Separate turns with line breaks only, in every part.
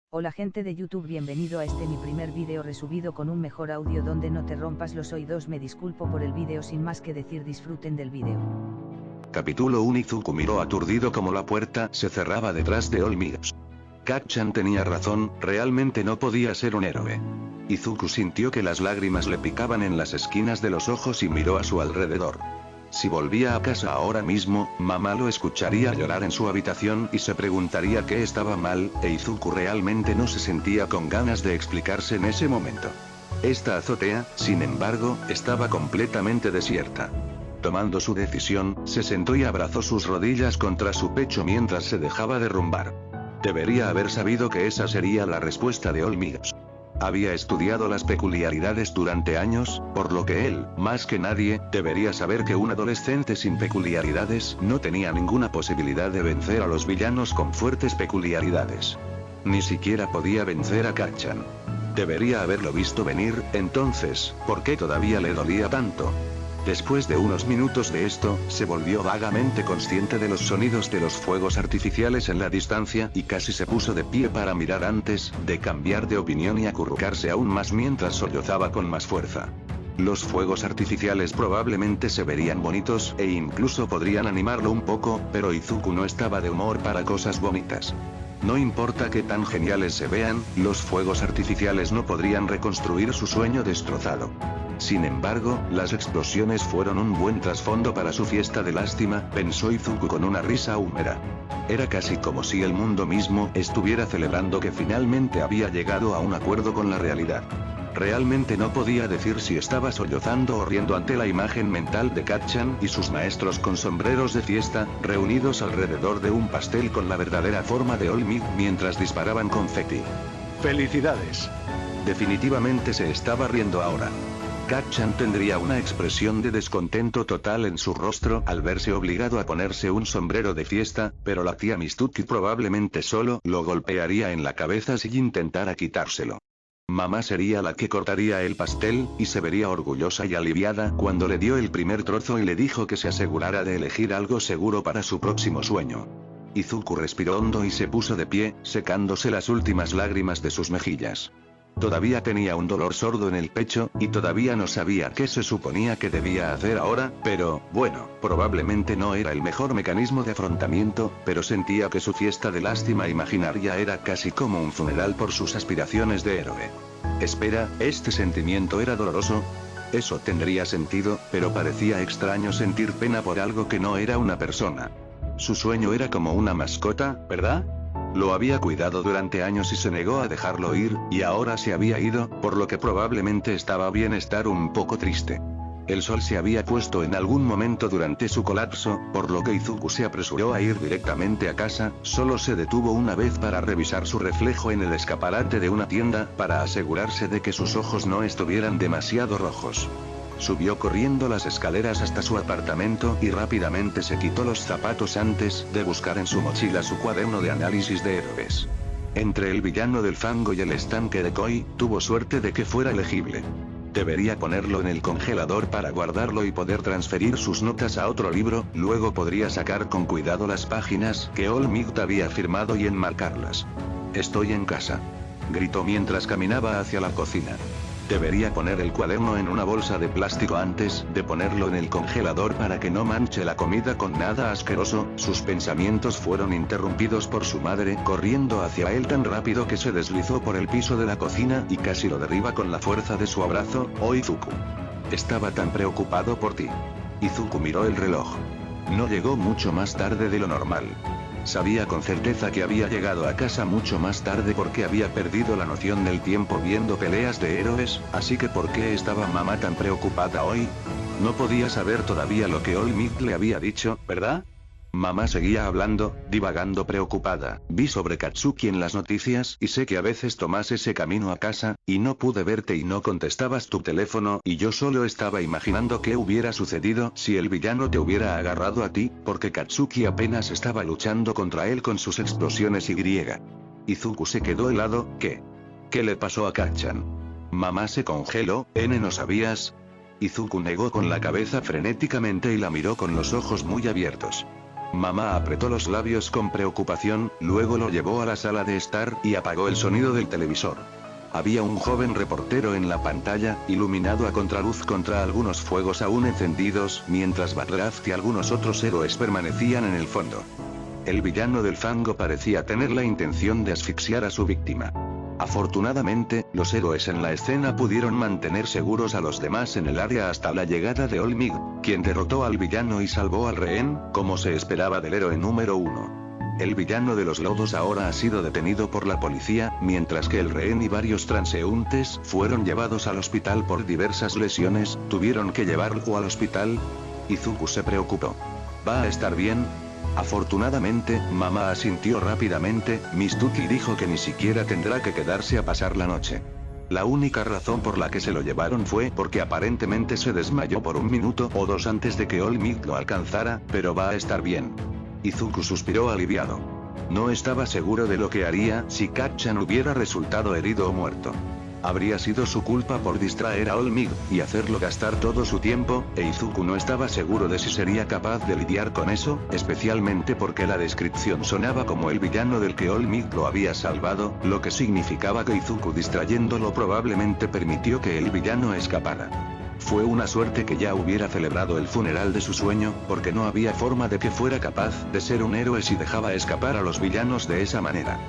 Hola gente de YouTube, bienvenido a este mi primer vídeo resubido con un mejor audio donde no te rompas los oídos. Me disculpo por el vídeo, sin más que decir, disfruten del vídeo.
Capítulo 1. Izuku miró aturdido como la puerta se cerraba detrás de Olmigos. Kacchan tenía razón, realmente no podía ser un héroe. Izuku sintió que las lágrimas le picaban en las esquinas de los ojos y miró a su alrededor. Si volvía a casa ahora mismo, mamá lo escucharía llorar en su habitación y se preguntaría qué estaba mal, e Izuku realmente no se sentía con ganas de explicarse en ese momento. Esta azotea, sin embargo, estaba completamente desierta. Tomando su decisión, se sentó y abrazó sus rodillas contra su pecho mientras se dejaba derrumbar. Debería haber sabido que esa sería la respuesta de Olmigos. Había estudiado las peculiaridades durante años, por lo que él, más que nadie, debería saber que un adolescente sin peculiaridades no tenía ninguna posibilidad de vencer a los villanos con fuertes peculiaridades. Ni siquiera podía vencer a Kacchan. Debería haberlo visto venir, entonces, ¿por qué todavía le dolía tanto? Después de unos minutos de esto, se volvió vagamente consciente de los sonidos de los fuegos artificiales en la distancia y casi se puso de pie para mirar antes de cambiar de opinión y acurrucarse aún más mientras sollozaba con más fuerza. Los fuegos artificiales probablemente se verían bonitos e incluso podrían animarlo un poco, pero Izuku no estaba de humor para cosas bonitas. No importa qué tan geniales se vean, los fuegos artificiales no podrían reconstruir su sueño destrozado. Sin embargo, las explosiones fueron un buen trasfondo para su fiesta de lástima, pensó Izuku con una risa húmeda. Era casi como si el mundo mismo estuviera celebrando que finalmente había llegado a un acuerdo con la realidad. Realmente no podía decir si estaba sollozando o riendo ante la imagen mental de Kacchan y sus maestros con sombreros de fiesta, reunidos alrededor de un pastel con la verdadera forma de Olmig mientras disparaban confeti.
¡Felicidades!
Definitivamente se estaba riendo ahora. Kacchan tendría una expresión de descontento total en su rostro al verse obligado a ponerse un sombrero de fiesta, pero la tía Mistuki probablemente solo lo golpearía en la cabeza si intentara quitárselo. Mamá sería la que cortaría el pastel, y se vería orgullosa y aliviada cuando le dio el primer trozo y le dijo que se asegurara de elegir algo seguro para su próximo sueño. Izuku respiró hondo y se puso de pie, secándose las últimas lágrimas de sus mejillas. Todavía tenía un dolor sordo en el pecho, y todavía no sabía qué se suponía que debía hacer ahora, pero, bueno, probablemente no era el mejor mecanismo de afrontamiento, pero sentía que su fiesta de lástima imaginaria era casi como un funeral por sus aspiraciones de héroe. Espera, ¿este sentimiento era doloroso? Eso tendría sentido, pero parecía extraño sentir pena por algo que no era una persona. Su sueño era como una mascota, ¿verdad? Lo había cuidado durante años y se negó a dejarlo ir, y ahora se había ido, por lo que probablemente estaba bien estar un poco triste. El sol se había puesto en algún momento durante su colapso, por lo que Izuku se apresuró a ir directamente a casa, solo se detuvo una vez para revisar su reflejo en el escaparate de una tienda, para asegurarse de que sus ojos no estuvieran demasiado rojos. Subió corriendo las escaleras hasta su apartamento y rápidamente se quitó los zapatos antes de buscar en su mochila su cuaderno de análisis de héroes. Entre el villano del fango y el estanque de Koi, tuvo suerte de que fuera elegible. Debería ponerlo en el congelador para guardarlo y poder transferir sus notas a otro libro, luego podría sacar con cuidado las páginas que Olmig había firmado y enmarcarlas. «Estoy en casa», gritó mientras caminaba hacia la cocina. Debería poner el cuaderno en una bolsa de plástico antes de ponerlo en el congelador para que no manche la comida con nada asqueroso. Sus pensamientos fueron interrumpidos por su madre corriendo hacia él tan rápido que se deslizó por el piso de la cocina y casi lo derriba con la fuerza de su abrazo. «Oh Izuku. Estaba tan preocupado por ti». Izuku miró el reloj. No llegó mucho más tarde de lo normal. Sabía con certeza que había llegado a casa mucho más tarde porque había perdido la noción del tiempo viendo peleas de héroes, así que ¿por qué estaba mamá tan preocupada hoy? No podía saber todavía lo que Olmig le había dicho, ¿verdad? Mamá seguía hablando, divagando preocupada. Vi sobre Katsuki en las noticias y sé que a veces tomas ese camino a casa, y no pude verte y no contestabas tu teléfono y yo solo estaba imaginando qué hubiera sucedido si el villano te hubiera agarrado a ti, porque Katsuki apenas estaba luchando contra él con sus explosiones y. Izuku se quedó helado. ¿Qué? ¿Qué le pasó a Kacchan? Mamá se congeló. ¿No sabías? Izuku negó con la cabeza frenéticamente y la miró con los ojos muy abiertos. Mamá apretó los labios con preocupación, luego lo llevó a la sala de estar y apagó el sonido del televisor. Había un joven reportero en la pantalla, iluminado a contraluz contra algunos fuegos aún encendidos, mientras Badraft y algunos otros héroes permanecían en el fondo. El villano del fango parecía tener la intención de asfixiar a su víctima. Afortunadamente, los héroes en la escena pudieron mantener seguros a los demás en el área hasta la llegada de Olmig, quien derrotó al villano y salvó al rehén, como se esperaba del héroe número 1. El villano de los lodos ahora ha sido detenido por la policía, mientras que el rehén y varios transeúntes fueron llevados al hospital por diversas lesiones. ¿Tuvieron que llevarlo al hospital? Izuku se preocupó. ¿Va a estar bien? Afortunadamente, mamá asintió rápidamente. Mistuki dijo que ni siquiera tendrá que quedarse a pasar la noche. La única razón por la que se lo llevaron fue porque aparentemente se desmayó por 1 minuto o 2 antes de que Olmig lo alcanzara, pero va a estar bien. Izuku suspiró aliviado. No estaba seguro de lo que haría si Kacchan hubiera resultado herido o muerto. Habría sido su culpa por distraer a Olmig y hacerlo gastar todo su tiempo, e Izuku no estaba seguro de si sería capaz de lidiar con eso, especialmente porque la descripción sonaba como el villano del que Olmig lo había salvado, lo que significaba que Izuku distrayéndolo probablemente permitió que el villano escapara. Fue una suerte que ya hubiera celebrado el funeral de su sueño, porque no había forma de que fuera capaz de ser un héroe si dejaba escapar a los villanos de esa manera.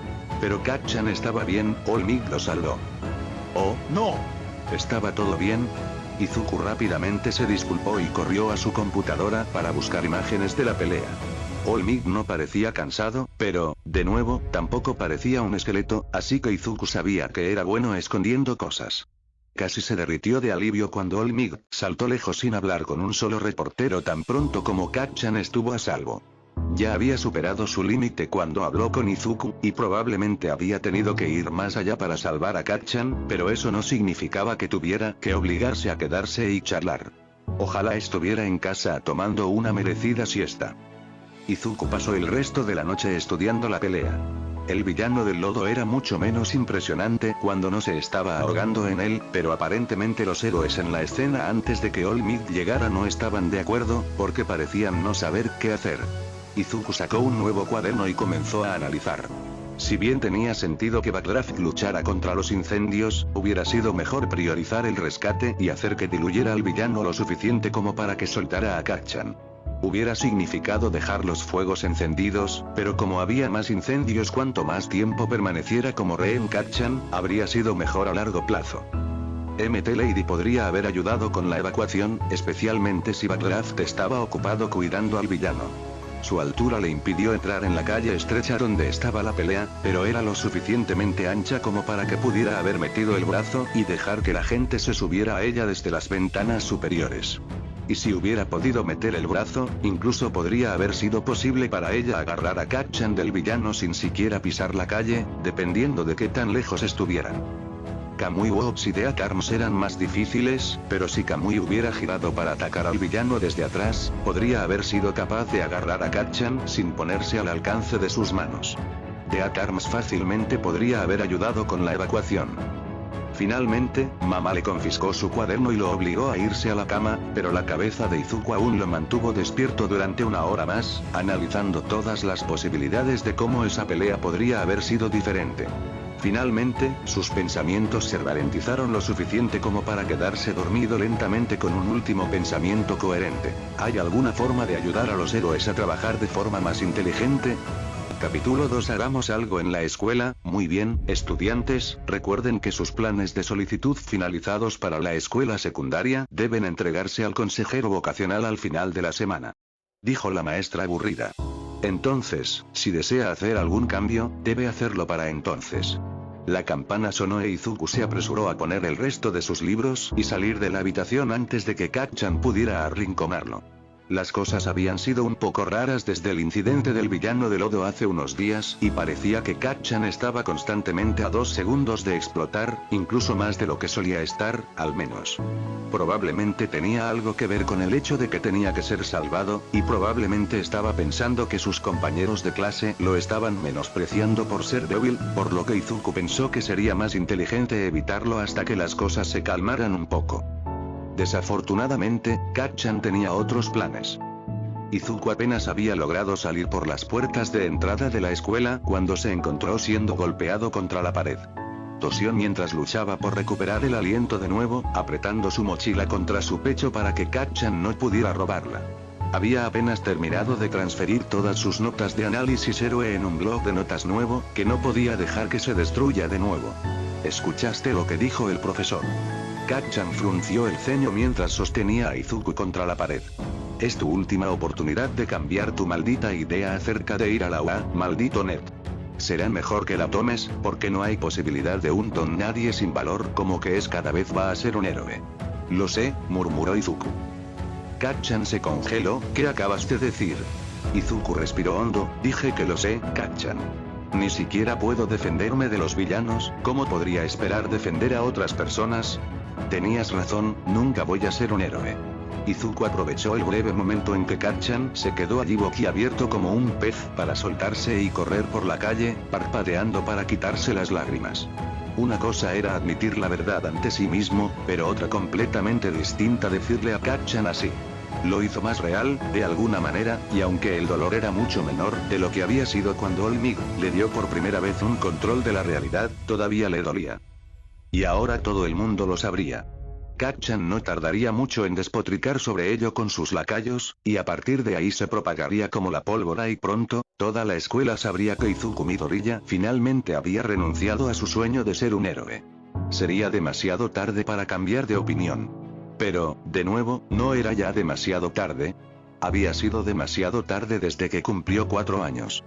Pero Kacchan estaba bien, Olmig lo salvó. ¡Oh, no! ¿Estaba todo bien? Izuku rápidamente se disculpó y corrió a su computadora para buscar imágenes de la pelea. Olmig no parecía cansado, pero, de nuevo, tampoco parecía un esqueleto, así que Izuku sabía que era bueno escondiendo cosas. Casi se derritió de alivio cuando Olmig saltó lejos sin hablar con un solo reportero tan pronto como Kacchan estuvo a salvo. Ya había superado su límite cuando habló con Izuku, y probablemente había tenido que ir más allá para salvar a Kacchan, pero eso no significaba que tuviera que obligarse a quedarse y charlar. Ojalá estuviera en casa tomando una merecida siesta. Izuku pasó el resto de la noche estudiando la pelea. El villano del lodo era mucho menos impresionante cuando no se estaba ahogando en él, pero aparentemente los héroes en la escena antes de que Olmig llegara no estaban de acuerdo, porque parecían no saber qué hacer. Izuku sacó un nuevo cuaderno y comenzó a analizar. Si bien tenía sentido que Badraft luchara contra los incendios, hubiera sido mejor priorizar el rescate y hacer que diluyera al villano lo suficiente como para que soltara a Kacchan. Hubiera significado dejar los fuegos encendidos, pero como había más incendios cuanto más tiempo permaneciera como rehén Kacchan, habría sido mejor a largo plazo. Mt. Lady podría haber ayudado con la evacuación, especialmente si Badraft estaba ocupado cuidando al villano. Su altura le impidió entrar en la calle estrecha donde estaba la pelea, pero era lo suficientemente ancha como para que pudiera haber metido el brazo y dejar que la gente se subiera a ella desde las ventanas superiores. Y si hubiera podido meter el brazo, incluso podría haber sido posible para ella agarrar a Kacchan del villano sin siquiera pisar la calle, dependiendo de qué tan lejos estuvieran. Kamui Wops y Death Arms eran más difíciles, pero si Kamui hubiera girado para atacar al villano desde atrás, podría haber sido capaz de agarrar a Kacchan sin ponerse al alcance de sus manos. Death Arms fácilmente podría haber ayudado con la evacuación. Finalmente, mamá le confiscó su cuaderno y lo obligó a irse a la cama, pero la cabeza de Izuku aún lo mantuvo despierto durante 1 hora más, analizando todas las posibilidades de cómo esa pelea podría haber sido diferente. Finalmente, sus pensamientos se ralentizaron lo suficiente como para quedarse dormido lentamente con un último pensamiento coherente. ¿Hay alguna forma de ayudar a los héroes a trabajar de forma más inteligente? Capítulo 2. Hagamos algo en la escuela. Muy bien, estudiantes, recuerden que sus planes de solicitud finalizados para la escuela secundaria deben entregarse al consejero vocacional al final de la semana. Dijo la maestra aburrida. Entonces, si desea hacer algún cambio, debe hacerlo para entonces. La campana sonó e Izuku se apresuró a poner el resto de sus libros y salir de la habitación antes de que Kacchan pudiera arrinconarlo. Las cosas habían sido un poco raras desde el incidente del villano de lodo hace unos días, y parecía que Kacchan estaba constantemente a 2 segundos de explotar, incluso más de lo que solía estar, al menos. Probablemente tenía algo que ver con el hecho de que tenía que ser salvado, y probablemente estaba pensando que sus compañeros de clase lo estaban menospreciando por ser débil, por lo que Izuku pensó que sería más inteligente evitarlo hasta que las cosas se calmaran un poco. Desafortunadamente, Kacchan tenía otros planes. Izuku apenas había logrado salir por las puertas de entrada de la escuela cuando se encontró siendo golpeado contra la pared. Tosió mientras luchaba por recuperar el aliento de nuevo, apretando su mochila contra su pecho para que Kacchan no pudiera robarla. Había apenas terminado de transferir todas sus notas de análisis héroe en un blog de notas nuevo, que no podía dejar que se destruya de nuevo. ¿Escuchaste lo que dijo el profesor? Kacchan frunció el ceño mientras sostenía a Izuku contra la pared. Es tu última oportunidad de cambiar tu maldita idea acerca de ir a la UA, maldito nerd. Será mejor que la tomes, porque no hay posibilidad de un don nadie sin valor como que es cada vez va a ser un héroe. Lo sé, murmuró Izuku. Kacchan se congeló. ¿Qué acabas de decir? Izuku respiró hondo. Dije que lo sé, Kacchan. Ni siquiera puedo defenderme de los villanos, ¿cómo podría esperar defender a otras personas? Tenías razón, nunca voy a ser un héroe. Izuku aprovechó el breve momento en que Kacchan se quedó allí boquiabierto como un pez para soltarse y correr por la calle, parpadeando para quitarse las lágrimas. Una cosa era admitir la verdad ante sí mismo, pero otra completamente distinta decirle a Kacchan así. Lo hizo más real, de alguna manera, y aunque el dolor era mucho menor de lo que había sido cuando Olmig le dio por primera vez un control de la realidad, todavía le dolía. Y ahora todo el mundo lo sabría. Kacchan no tardaría mucho en despotricar sobre ello con sus lacayos, y a partir de ahí se propagaría como la pólvora y pronto, toda la escuela sabría que Izuku Midoriya finalmente había renunciado a su sueño de ser un héroe. Sería demasiado tarde para cambiar de opinión. Pero, de nuevo, ¿no era ya demasiado tarde? Había sido demasiado tarde desde que cumplió 4 años.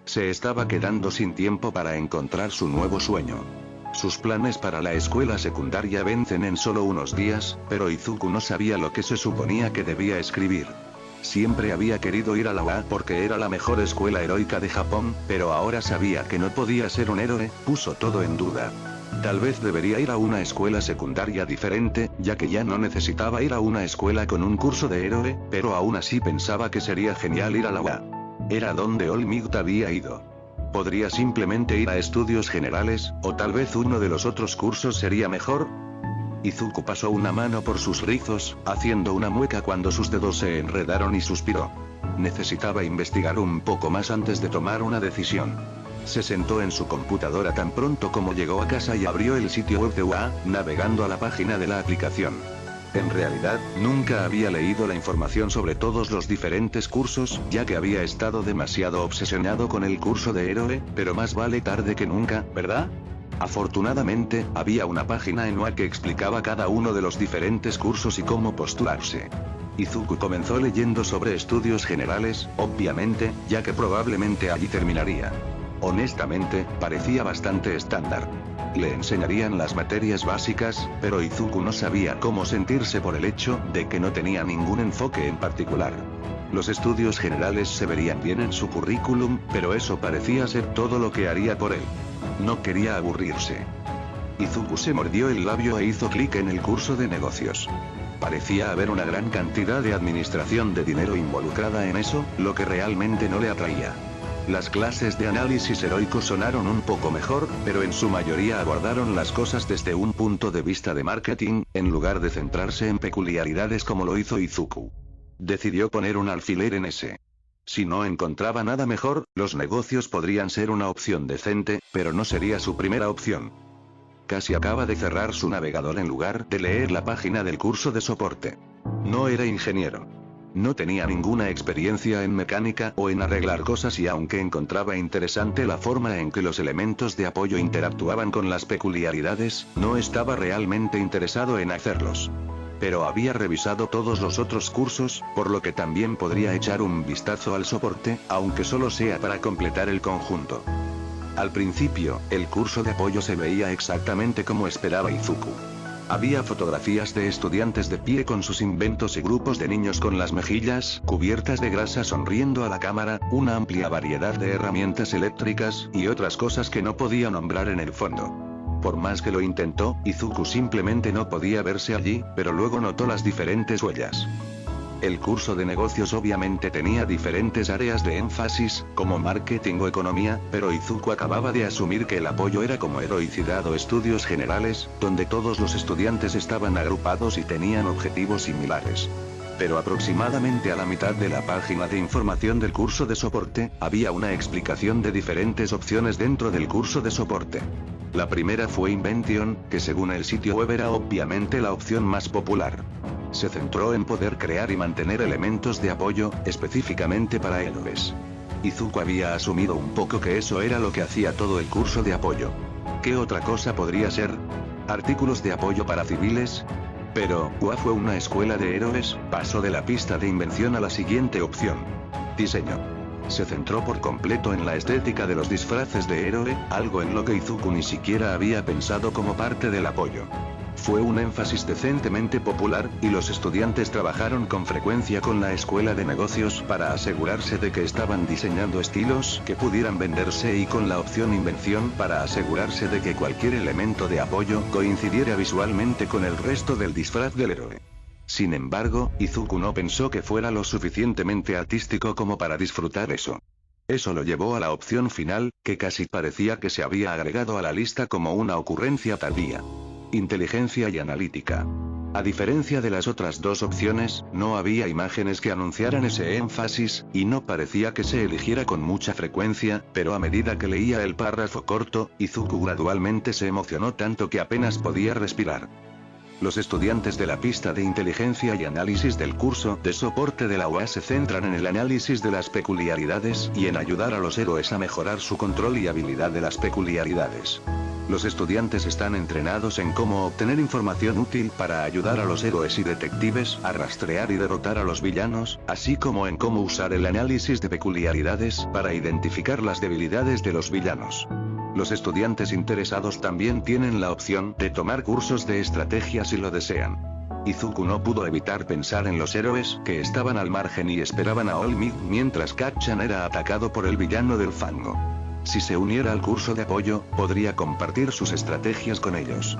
Se estaba quedando sin tiempo para encontrar su nuevo sueño. Sus planes para la escuela secundaria vencen en solo unos días, pero Izuku no sabía lo que se suponía que debía escribir. Siempre había querido ir a la UA porque era la mejor escuela heroica de Japón, pero ahora sabía que no podía ser un héroe, puso todo en duda. Tal vez debería ir a una escuela secundaria diferente, ya que ya no necesitaba ir a una escuela con un curso de héroe, pero aún así pensaba que sería genial ir a la UA. Era donde Olmig había ido. Podría simplemente ir a estudios generales, o tal vez uno de los otros cursos sería mejor. Izuku pasó una mano por sus rizos, haciendo una mueca cuando sus dedos se enredaron y suspiró. Necesitaba investigar un poco más antes de tomar una decisión. Se sentó en su computadora tan pronto como llegó a casa y abrió el sitio web de UA, navegando a la página de la aplicación. En realidad, nunca había leído la información sobre todos los diferentes cursos, ya que había estado demasiado obsesionado con el curso de héroe, pero más vale tarde que nunca, ¿verdad? Afortunadamente, había una página en UA que explicaba cada uno de los diferentes cursos y cómo postularse. Izuku comenzó leyendo sobre estudios generales, obviamente, ya que probablemente allí terminaría. Honestamente, parecía bastante estándar. Le enseñarían las materias básicas, pero Izuku no sabía cómo sentirse por el hecho de que no tenía ningún enfoque en particular. Los estudios generales se verían bien en su currículum, pero eso parecía ser todo lo que haría por él. No quería aburrirse. Izuku se mordió el labio e hizo clic en el curso de negocios. Parecía haber una gran cantidad de administración de dinero involucrada en eso, lo que realmente no le atraía. Las clases de análisis heroico sonaron un poco mejor, pero en su mayoría abordaron las cosas desde un punto de vista de marketing, en lugar de centrarse en peculiaridades como lo hizo Izuku. Decidió poner un alfiler en ese. Si no encontraba nada mejor, los negocios podrían ser una opción decente, pero no sería su primera opción. Casi acaba de cerrar su navegador en lugar de leer la página del curso de soporte. No era ingeniero. No tenía ninguna experiencia en mecánica o en arreglar cosas y aunque encontraba interesante la forma en que los elementos de apoyo interactuaban con las peculiaridades, no estaba realmente interesado en hacerlos. Pero había revisado todos los otros cursos, por lo que también podría echar un vistazo al soporte, aunque solo sea para completar el conjunto. Al principio, el curso de apoyo se veía exactamente como esperaba Izuku. Había fotografías de estudiantes de pie con sus inventos y grupos de niños con las mejillas cubiertas de grasa sonriendo a la cámara, una amplia variedad de herramientas eléctricas y otras cosas que no podía nombrar en el fondo. Por más que lo intentó, Izuku simplemente no podía verse allí, pero luego notó las diferentes huellas. El curso de negocios obviamente tenía diferentes áreas de énfasis, como marketing o economía, pero Izuku acababa de asumir que el apoyo era como heroicidad o estudios generales, donde todos los estudiantes estaban agrupados y tenían objetivos similares. Pero aproximadamente a la mitad de la página de información del curso de soporte, había una explicación de diferentes opciones dentro del curso de soporte. La primera fue Invention, que según el sitio web era obviamente la opción más popular. Se centró en poder crear y mantener elementos de apoyo, específicamente para héroes. Izuku había asumido un poco que eso era lo que hacía todo el curso de apoyo. ¿Qué otra cosa podría ser? ¿Artículos de apoyo para civiles? Pero, ¿cuál fue una escuela de héroes? Pasó de la pista de invención a la siguiente opción. Diseño. Se centró por completo en la estética de los disfraces de héroe, algo en lo que Izuku ni siquiera había pensado como parte del apoyo. Fue un énfasis decentemente popular, y los estudiantes trabajaron con frecuencia con la escuela de negocios para asegurarse de que estaban diseñando estilos que pudieran venderse y con la opción invención para asegurarse de que cualquier elemento de apoyo coincidiera visualmente con el resto del disfraz del héroe. Sin embargo, Izuku no pensó que fuera lo suficientemente artístico como para disfrutar eso. Eso lo llevó a la opción final, que casi parecía que se había agregado a la lista como una ocurrencia tardía. Inteligencia y analítica. A diferencia de las otras dos opciones, no había imágenes que anunciaran ese énfasis, y no parecía que se eligiera con mucha frecuencia, pero a medida que leía el párrafo corto, Izuku gradualmente se emocionó tanto que apenas podía respirar. Los estudiantes de la pista de inteligencia y análisis del curso de soporte de la UA se centran en el análisis de las peculiaridades y en ayudar a los héroes a mejorar su control y habilidad de las peculiaridades. Los estudiantes están entrenados en cómo obtener información útil para ayudar a los héroes y detectives a rastrear y derrotar a los villanos, así como en cómo usar el análisis de peculiaridades para identificar las debilidades de los villanos. Los estudiantes interesados también tienen la opción de tomar cursos de estrategia si lo desean. Izuku no pudo evitar pensar en los héroes que estaban al margen y esperaban a All Might mientras Kacchan era atacado por el villano del fango. Si se uniera al curso de apoyo, podría compartir sus estrategias con ellos.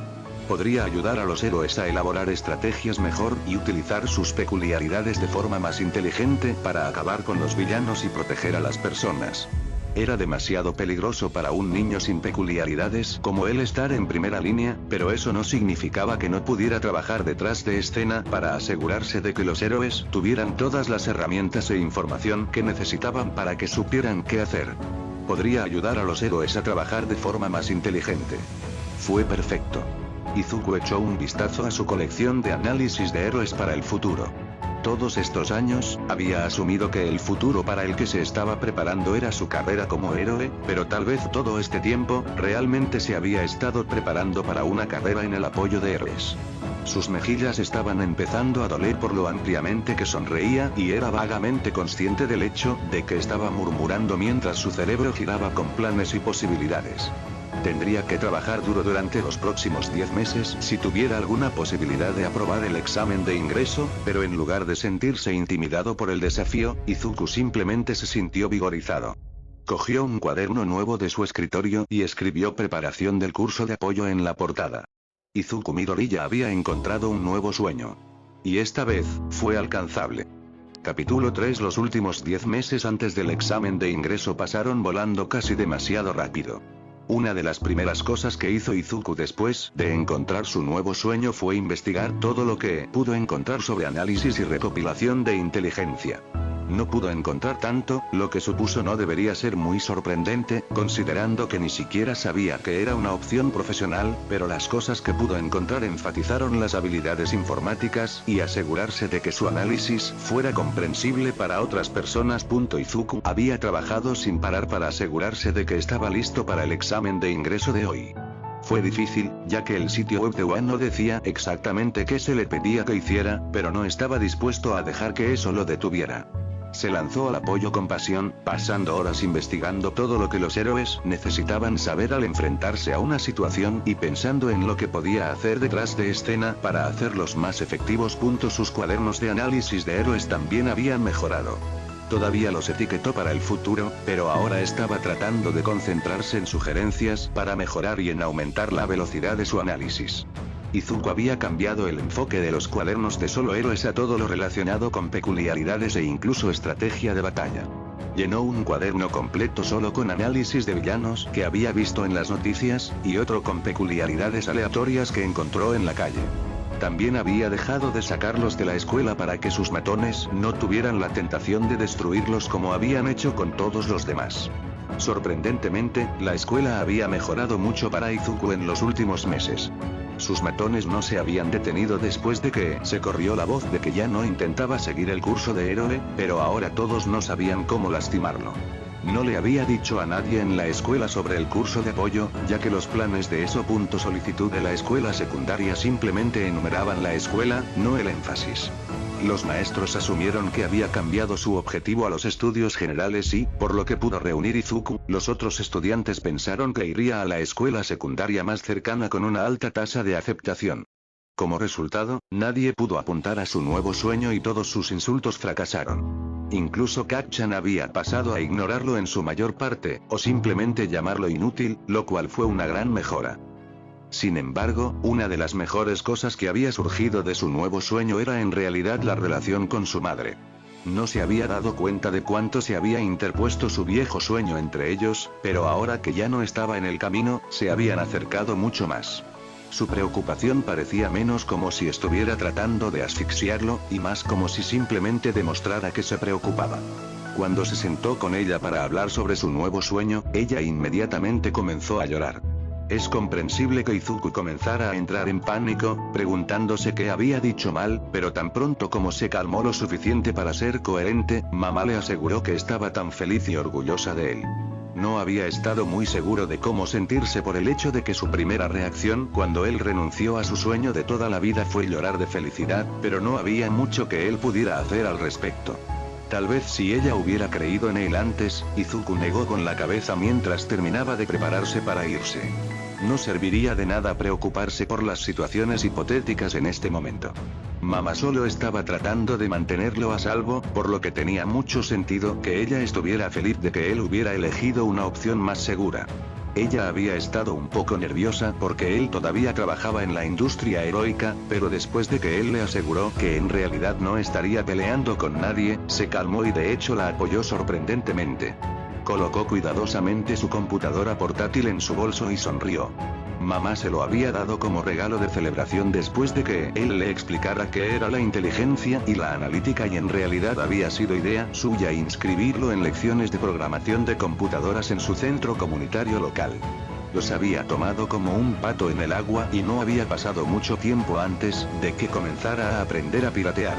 Podría ayudar a los héroes a elaborar estrategias mejor y utilizar sus peculiaridades de forma más inteligente para acabar con los villanos y proteger a las personas. Era demasiado peligroso para un niño sin peculiaridades como él estar en primera línea, pero eso no significaba que no pudiera trabajar detrás de escena para asegurarse de que los héroes tuvieran todas las herramientas e información que necesitaban para que supieran qué hacer. Podría ayudar a los héroes a trabajar de forma más inteligente. Fue perfecto. Izuku echó un vistazo a su colección de análisis de héroes para el futuro. Todos estos años, había asumido que el futuro para el que se estaba preparando era su carrera como héroe, pero tal vez todo este tiempo, realmente se había estado preparando para una carrera en el apoyo de héroes. Sus mejillas estaban empezando a doler por lo ampliamente que sonreía y era vagamente consciente del hecho de que estaba murmurando mientras su cerebro giraba con planes y posibilidades. Tendría que trabajar duro durante los próximos 10 meses si tuviera alguna posibilidad de aprobar el examen de ingreso, pero en lugar de sentirse intimidado por el desafío, Izuku simplemente se sintió vigorizado. Cogió un cuaderno nuevo de su escritorio y escribió preparación del curso de apoyo en la portada. Izuku Midori ya había encontrado un nuevo sueño. Y esta vez, fue alcanzable. Capítulo 3. Los últimos 10 meses antes del examen de ingreso pasaron volando casi demasiado rápido. Una de las primeras cosas que hizo Izuku después de encontrar su nuevo sueño fue investigar todo lo que pudo encontrar sobre análisis y recopilación de inteligencia. No pudo encontrar tanto, lo que supuso no debería ser muy sorprendente, considerando que ni siquiera sabía que era una opción profesional, pero las cosas que pudo encontrar enfatizaron las habilidades informáticas y asegurarse de que su análisis fuera comprensible para otras personas. Izuku había trabajado sin parar para asegurarse de que estaba listo para el examen de ingreso de hoy. Fue difícil, ya que el sitio web de UA no decía exactamente qué se le pedía que hiciera, pero no estaba dispuesto a dejar que eso lo detuviera. Se lanzó al apoyo con pasión, pasando horas investigando todo lo que los héroes necesitaban saber al enfrentarse a una situación y pensando en lo que podía hacer detrás de escena para hacerlos más efectivos. Sus cuadernos de análisis de héroes también habían mejorado. Todavía los etiquetó para el futuro, pero ahora estaba tratando de concentrarse en sugerencias para mejorar y en aumentar la velocidad de su análisis. Izuku había cambiado el enfoque de los cuadernos de solo héroes a todo lo relacionado con peculiaridades e incluso estrategia de batalla. Llenó un cuaderno completo solo con análisis de villanos que había visto en las noticias, y otro con peculiaridades aleatorias que encontró en la calle. También había dejado de sacarlos de la escuela para que sus matones no tuvieran la tentación de destruirlos como habían hecho con todos los demás. Sorprendentemente, la escuela había mejorado mucho para Izuku en los últimos meses. Sus matones no se habían detenido después de que se corrió la voz de que ya no intentaba seguir el curso de héroe, pero ahora todos no sabían cómo lastimarlo. No le había dicho a nadie en la escuela sobre el curso de apoyo, ya que los planes de ESO. Solicitud de la escuela secundaria simplemente enumeraban la escuela, no el énfasis. Los maestros asumieron que había cambiado su objetivo a los estudios generales y, por lo que pudo reunir Izuku, los otros estudiantes pensaron que iría a la escuela secundaria más cercana con una alta tasa de aceptación. Como resultado, nadie pudo apuntar a su nuevo sueño y todos sus insultos fracasaron. Incluso Kacchan había pasado a ignorarlo en su mayor parte, o simplemente llamarlo inútil, lo cual fue una gran mejora. Sin embargo, una de las mejores cosas que había surgido de su nuevo sueño era en realidad la relación con su madre. No se había dado cuenta de cuánto se había interpuesto su viejo sueño entre ellos, pero ahora que ya no estaba en el camino, se habían acercado mucho más. Su preocupación parecía menos como si estuviera tratando de asfixiarlo, y más como si simplemente demostrara que se preocupaba. Cuando se sentó con ella para hablar sobre su nuevo sueño, ella inmediatamente comenzó a llorar. Es comprensible que Izuku comenzara a entrar en pánico, preguntándose qué había dicho mal, pero tan pronto como se calmó lo suficiente para ser coherente, mamá le aseguró que estaba tan feliz y orgullosa de él. No había estado muy seguro de cómo sentirse por el hecho de que su primera reacción cuando él renunció a su sueño de toda la vida fue llorar de felicidad, pero no había mucho que él pudiera hacer al respecto. Tal vez si ella hubiera creído en él antes, Izuku negó con la cabeza mientras terminaba de prepararse para irse. No serviría de nada preocuparse por las situaciones hipotéticas en este momento. Mamá solo estaba tratando de mantenerlo a salvo, por lo que tenía mucho sentido que ella estuviera feliz de que él hubiera elegido una opción más segura. Ella había estado un poco nerviosa porque él todavía trabajaba en la industria heroica, pero después de que él le aseguró que en realidad no estaría peleando con nadie, se calmó y de hecho la apoyó sorprendentemente. Colocó cuidadosamente su computadora portátil en su bolso y sonrió. Mamá se lo había dado como regalo de celebración después de que él le explicara qué era la inteligencia y la analítica y en realidad había sido idea suya inscribirlo en lecciones de programación de computadoras en su centro comunitario local. Los había tomado como un pato en el agua y no había pasado mucho tiempo antes de que comenzara a aprender a piratear.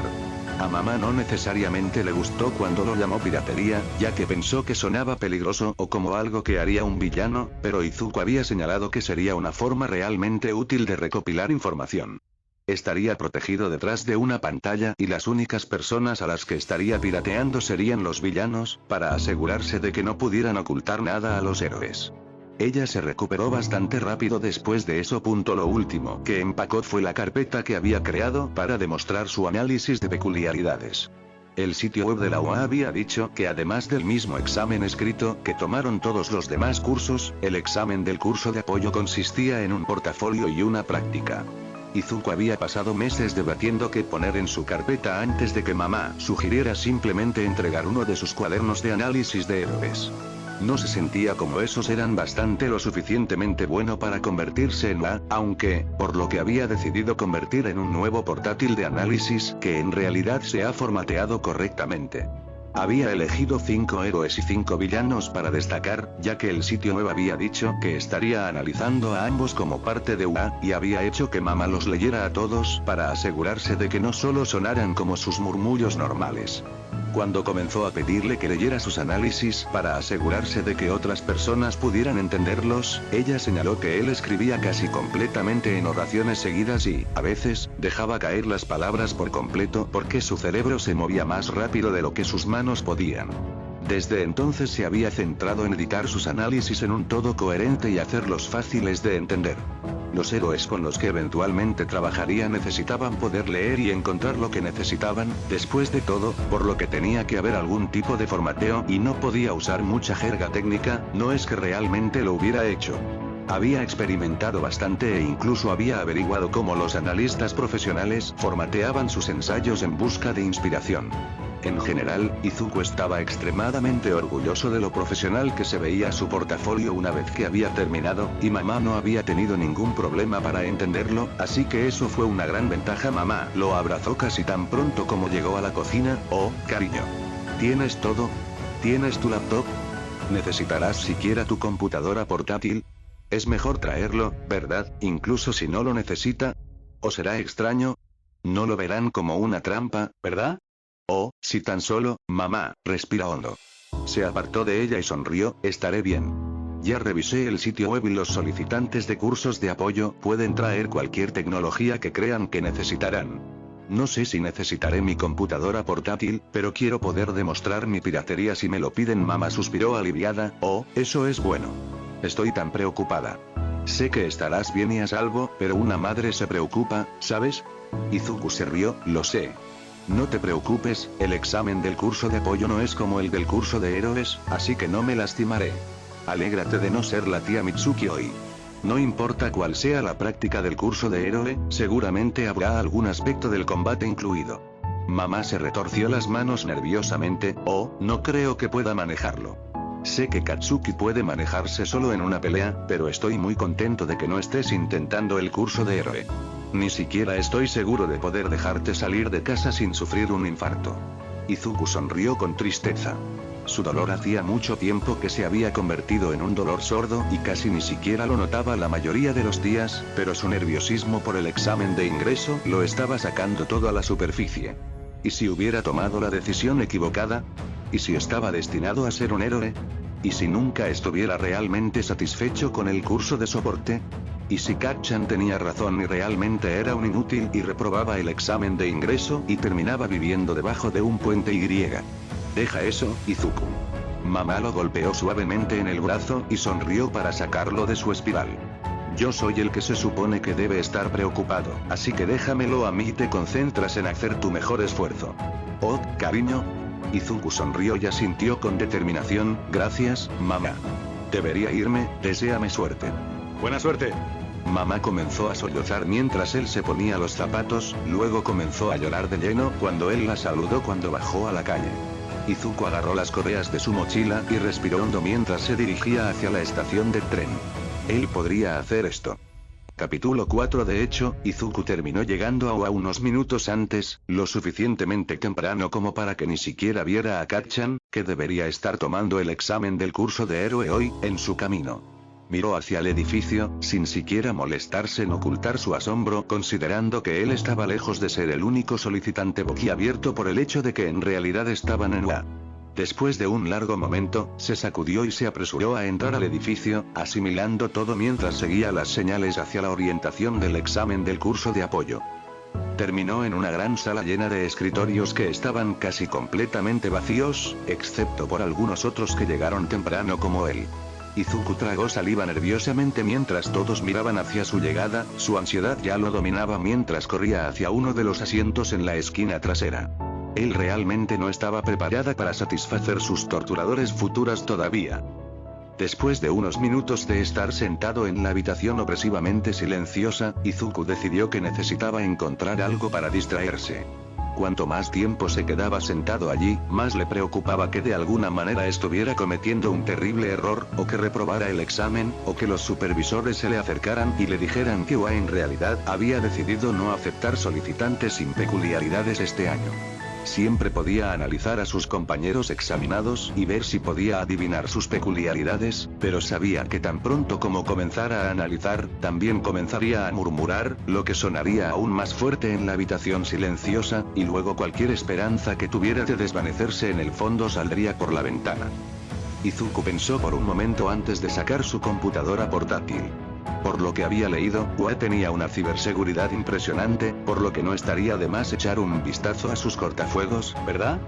A mamá no necesariamente le gustó cuando lo llamó piratería, ya que pensó que sonaba peligroso o como algo que haría un villano, pero Izuku había señalado que sería una forma realmente útil de recopilar información. Estaría protegido detrás de una pantalla y las únicas personas a las que estaría pirateando serían los villanos, para asegurarse de que no pudieran ocultar nada a los héroes. Ella se recuperó bastante rápido después de eso. Lo último que empacó fue la carpeta que había creado para demostrar su análisis de peculiaridades. El sitio web de la UA había dicho que además del mismo examen escrito que tomaron todos los demás cursos, el examen del curso de apoyo consistía en un portafolio y una práctica. Izuku había pasado meses debatiendo qué poner en su carpeta antes de que mamá sugiriera simplemente entregar uno de sus cuadernos de análisis de héroes. No se sentía como esos eran bastante lo suficientemente bueno para convertirse en aunque, por lo que había decidido convertir en un nuevo portátil de análisis que en realidad se ha formateado correctamente. Había elegido 5 héroes y 5 villanos para destacar, ya que el sitio web había dicho que estaría analizando a ambos como parte de UA, y había hecho que mamá los leyera a todos para asegurarse de que no solo sonaran como sus murmullos normales. Cuando comenzó a pedirle que leyera sus análisis para asegurarse de que otras personas pudieran entenderlos, ella señaló que él escribía casi completamente en oraciones seguidas y, a veces, dejaba caer las palabras por completo porque su cerebro se movía más rápido de lo que sus manos podían. Desde entonces se había centrado en editar sus análisis en un todo coherente y hacerlos fáciles de entender. Los héroes con los que eventualmente trabajaría necesitaban poder leer y encontrar lo que necesitaban, después de todo, por lo que tenía que haber algún tipo de formateo y no podía usar mucha jerga técnica, no es que realmente lo hubiera hecho. Había experimentado bastante e incluso había averiguado cómo los analistas profesionales formateaban sus ensayos en busca de inspiración. En general, Izuku estaba extremadamente orgulloso de lo profesional que se veía su portafolio una vez que había terminado, y mamá no había tenido ningún problema para entenderlo, así que eso fue una gran ventaja. Mamá lo abrazó casi tan pronto como llegó a la cocina. Oh, cariño. ¿Tienes todo? ¿Tienes tu laptop? ¿Necesitarás siquiera tu computadora portátil? Es mejor traerlo, ¿verdad? Incluso si no lo necesita. ¿O será extraño? No lo verán como una trampa, ¿verdad? Oh, si tan solo, mamá, respira hondo. Se apartó de ella y sonrió. Estaré bien. Ya revisé el sitio web y los solicitantes de cursos de apoyo pueden traer cualquier tecnología que crean que necesitarán. No sé si necesitaré mi computadora portátil, pero quiero poder demostrar mi piratería si me lo piden. Mamá suspiró aliviada. Oh, eso es bueno. Estoy tan preocupada. Sé que estarás bien y a salvo, pero una madre se preocupa, ¿sabes? Izuku se rió. Lo sé. No te preocupes, el examen del curso de apoyo no es como el del curso de héroes, así que no me lastimaré. Alégrate de no ser la tía Mitsuki hoy. No importa cuál sea la práctica del curso de héroe, seguramente habrá algún aspecto del combate incluido. Mamá se retorció las manos nerviosamente. Oh, no creo que pueda manejarlo. Sé que Katsuki puede manejarse solo en una pelea, pero estoy muy contento de que no estés intentando el curso de héroe. Ni siquiera estoy seguro de poder dejarte salir de casa sin sufrir un infarto. Izuku sonrió con tristeza. Su dolor hacía mucho tiempo que se había convertido en un dolor sordo y casi ni siquiera lo notaba la mayoría de los días, pero su nerviosismo por el examen de ingreso lo estaba sacando todo a la superficie. ¿Y si hubiera tomado la decisión equivocada? ¿Y si estaba destinado a ser un héroe? ¿Y si nunca estuviera realmente satisfecho con el curso de soporte? ¿Y si Kacchan tenía razón y realmente era un inútil y reprobaba el examen de ingreso y terminaba viviendo debajo de un puente y? Deja eso, Izuku. Mamá lo golpeó suavemente en el brazo y sonrió para sacarlo de su espiral. Yo soy el que se supone que debe estar preocupado, así que déjamelo a mí y te concentras en hacer tu mejor esfuerzo. Oh, cariño. Izuku sonrió y asintió con determinación. Gracias, mamá. Debería irme, deséame suerte.
Buena suerte.
Mamá comenzó a sollozar mientras él se ponía los zapatos, luego comenzó a llorar de lleno cuando él la saludó cuando bajó a la calle. Izuku agarró las correas de su mochila y respiró hondo mientras se dirigía hacia la estación de tren. Él podría hacer esto. Capítulo 4. De hecho, Izuku terminó llegando a Oa unos minutos antes, lo suficientemente temprano como para que ni siquiera viera a Kacchan, que debería estar tomando el examen del curso de héroe hoy, en su camino. Miró hacia el edificio, sin siquiera molestarse en ocultar su asombro, considerando que él estaba lejos de ser el único solicitante boquiabierto por el hecho de que en realidad estaban en Oa. Después de un largo momento, se sacudió y se apresuró a entrar al edificio, asimilando todo mientras seguía las señales hacia la orientación del examen del curso de apoyo. Terminó en una gran sala llena de escritorios que estaban casi completamente vacíos, excepto por algunos otros que llegaron temprano como él. Izuku tragó saliva nerviosamente mientras todos miraban hacia su llegada, su ansiedad ya lo dominaba mientras corría hacia uno de los asientos en la esquina trasera. Él realmente no estaba preparada para satisfacer sus torturadores futuras todavía. Después de unos minutos de estar sentado en la habitación opresivamente silenciosa, Izuku decidió que necesitaba encontrar algo para distraerse. Cuanto más tiempo se quedaba sentado allí, más le preocupaba que de alguna manera estuviera cometiendo un terrible error, o que reprobara el examen, o que los supervisores se le acercaran y le dijeran que Oa en realidad había decidido no aceptar solicitantes sin peculiaridades este año. Siempre podía analizar a sus compañeros examinados y ver si podía adivinar sus peculiaridades, pero sabía que tan pronto como comenzara a analizar, también comenzaría a murmurar, lo que sonaría aún más fuerte en la habitación silenciosa, y luego cualquier esperanza que tuviera de desvanecerse en el fondo saldría por la ventana. Izuku pensó por un momento antes de sacar su computadora portátil. Por lo que había leído, Oa tenía una ciberseguridad impresionante, por lo que no estaría de más echar un vistazo a sus cortafuegos, ¿verdad?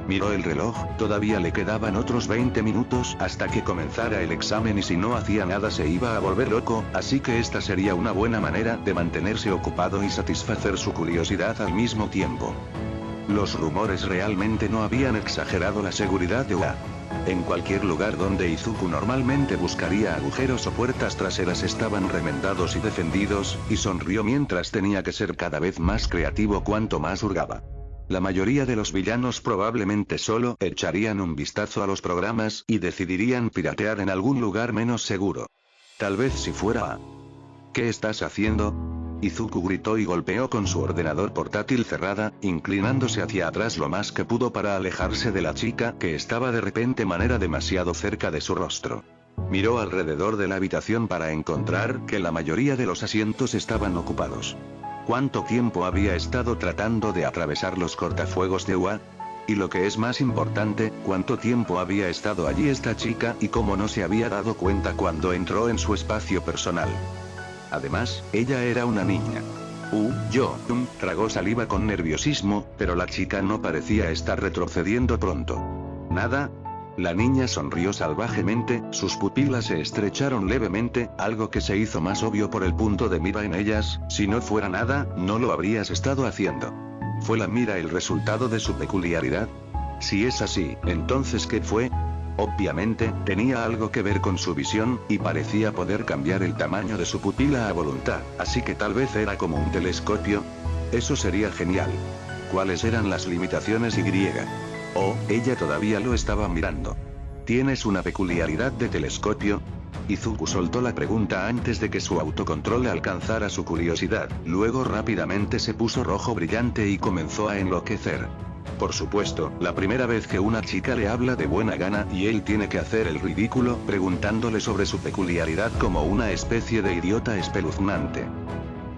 Miró el reloj, todavía le quedaban otros 20 minutos hasta que comenzara el examen y si no hacía nada se iba a volver loco, así que esta sería una buena manera de mantenerse ocupado y satisfacer su curiosidad al mismo tiempo. Los rumores realmente no habían exagerado la seguridad de Oa. En cualquier lugar donde Izuku normalmente buscaría agujeros o puertas traseras estaban remendados y defendidos, y sonrió mientras tenía que ser cada vez más creativo cuanto más hurgaba. La mayoría de los villanos probablemente solo echarían un vistazo a los programas y decidirían piratear en algún lugar menos seguro. Tal vez si fuera a... ¿Qué estás haciendo? Izuku gritó y golpeó con su ordenador portátil cerrada, inclinándose hacia atrás lo más que pudo para alejarse de la chica que estaba de repente demasiado cerca de su rostro. Miró alrededor de la habitación para encontrar que la mayoría de los asientos estaban ocupados. ¿Cuánto tiempo había estado tratando de atravesar los cortafuegos de UA? Y lo que es más importante, ¿cuánto tiempo había estado allí esta chica y cómo no se había dado cuenta cuando entró en su espacio personal? Además, ella era una niña. Tragó saliva con nerviosismo, pero la chica no parecía estar retrocediendo pronto. ¿Nada? La niña sonrió salvajemente, sus pupilas se estrecharon levemente, algo que se hizo más obvio por el punto de mira en ellas. Si no fuera nada, no lo habrías estado haciendo. ¿Fue la mira el resultado de su peculiaridad? Si es así, entonces ¿qué fue? Obviamente, tenía algo que ver con su visión, y parecía poder cambiar el tamaño de su pupila a voluntad, así que tal vez era como un telescopio. Eso sería genial. ¿Cuáles eran las limitaciones y? Oh, ella todavía lo estaba mirando. ¿Tienes una peculiaridad de telescopio? Izuku soltó la pregunta antes de que su autocontrol alcanzara su curiosidad, luego rápidamente se puso rojo brillante y comenzó a enloquecer. Por supuesto, la primera vez que una chica le habla de buena gana y él tiene que hacer el ridículo preguntándole sobre su peculiaridad como una especie de idiota espeluznante.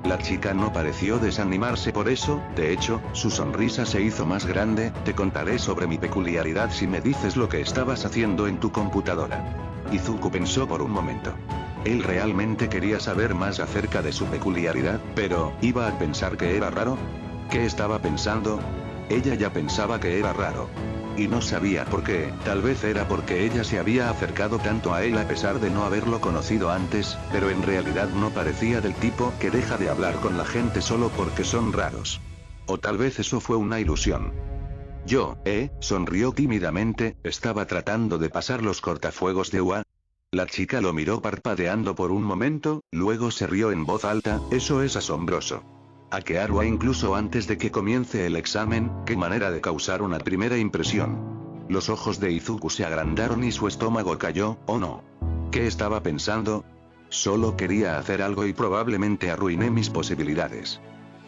La chica no pareció desanimarse por eso, de hecho, su sonrisa se hizo más grande. Te contaré sobre mi peculiaridad si me dices lo que estabas haciendo en tu computadora. Izuku pensó por un momento. Él realmente quería saber más acerca de su peculiaridad, pero, ¿iba a pensar que era raro? ¿Qué estaba pensando? Ella ya pensaba que era raro. Y no sabía por qué, tal vez era porque ella se había acercado tanto a él a pesar de no haberlo conocido antes, pero en realidad no parecía del tipo que deja de hablar con la gente solo porque son raros. O tal vez eso fue una ilusión. Sonrió tímidamente, estaba tratando de pasar los cortafuegos de UA. La chica lo miró parpadeando por un momento, luego se rió en voz alta. Eso es asombroso. Hackear UA incluso antes de que comience el examen, qué manera de causar una primera impresión. Los ojos de Izuku se agrandaron y su estómago cayó. Oh no. ¿Qué estaba pensando? Solo quería hacer algo y probablemente arruiné mis posibilidades.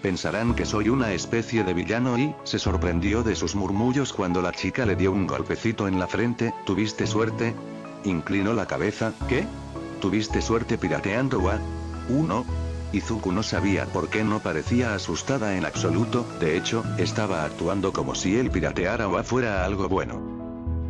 Pensarán que soy una especie de villano y, se sorprendió de sus murmullos cuando la chica le dio un golpecito en la frente. ¿Tuviste suerte? Inclinó la cabeza. ¿Qué? ¿Tuviste suerte pirateando UA? No. Izuku no sabía por qué no parecía asustada en absoluto, de hecho, estaba actuando como si el piratear UA fuera algo bueno.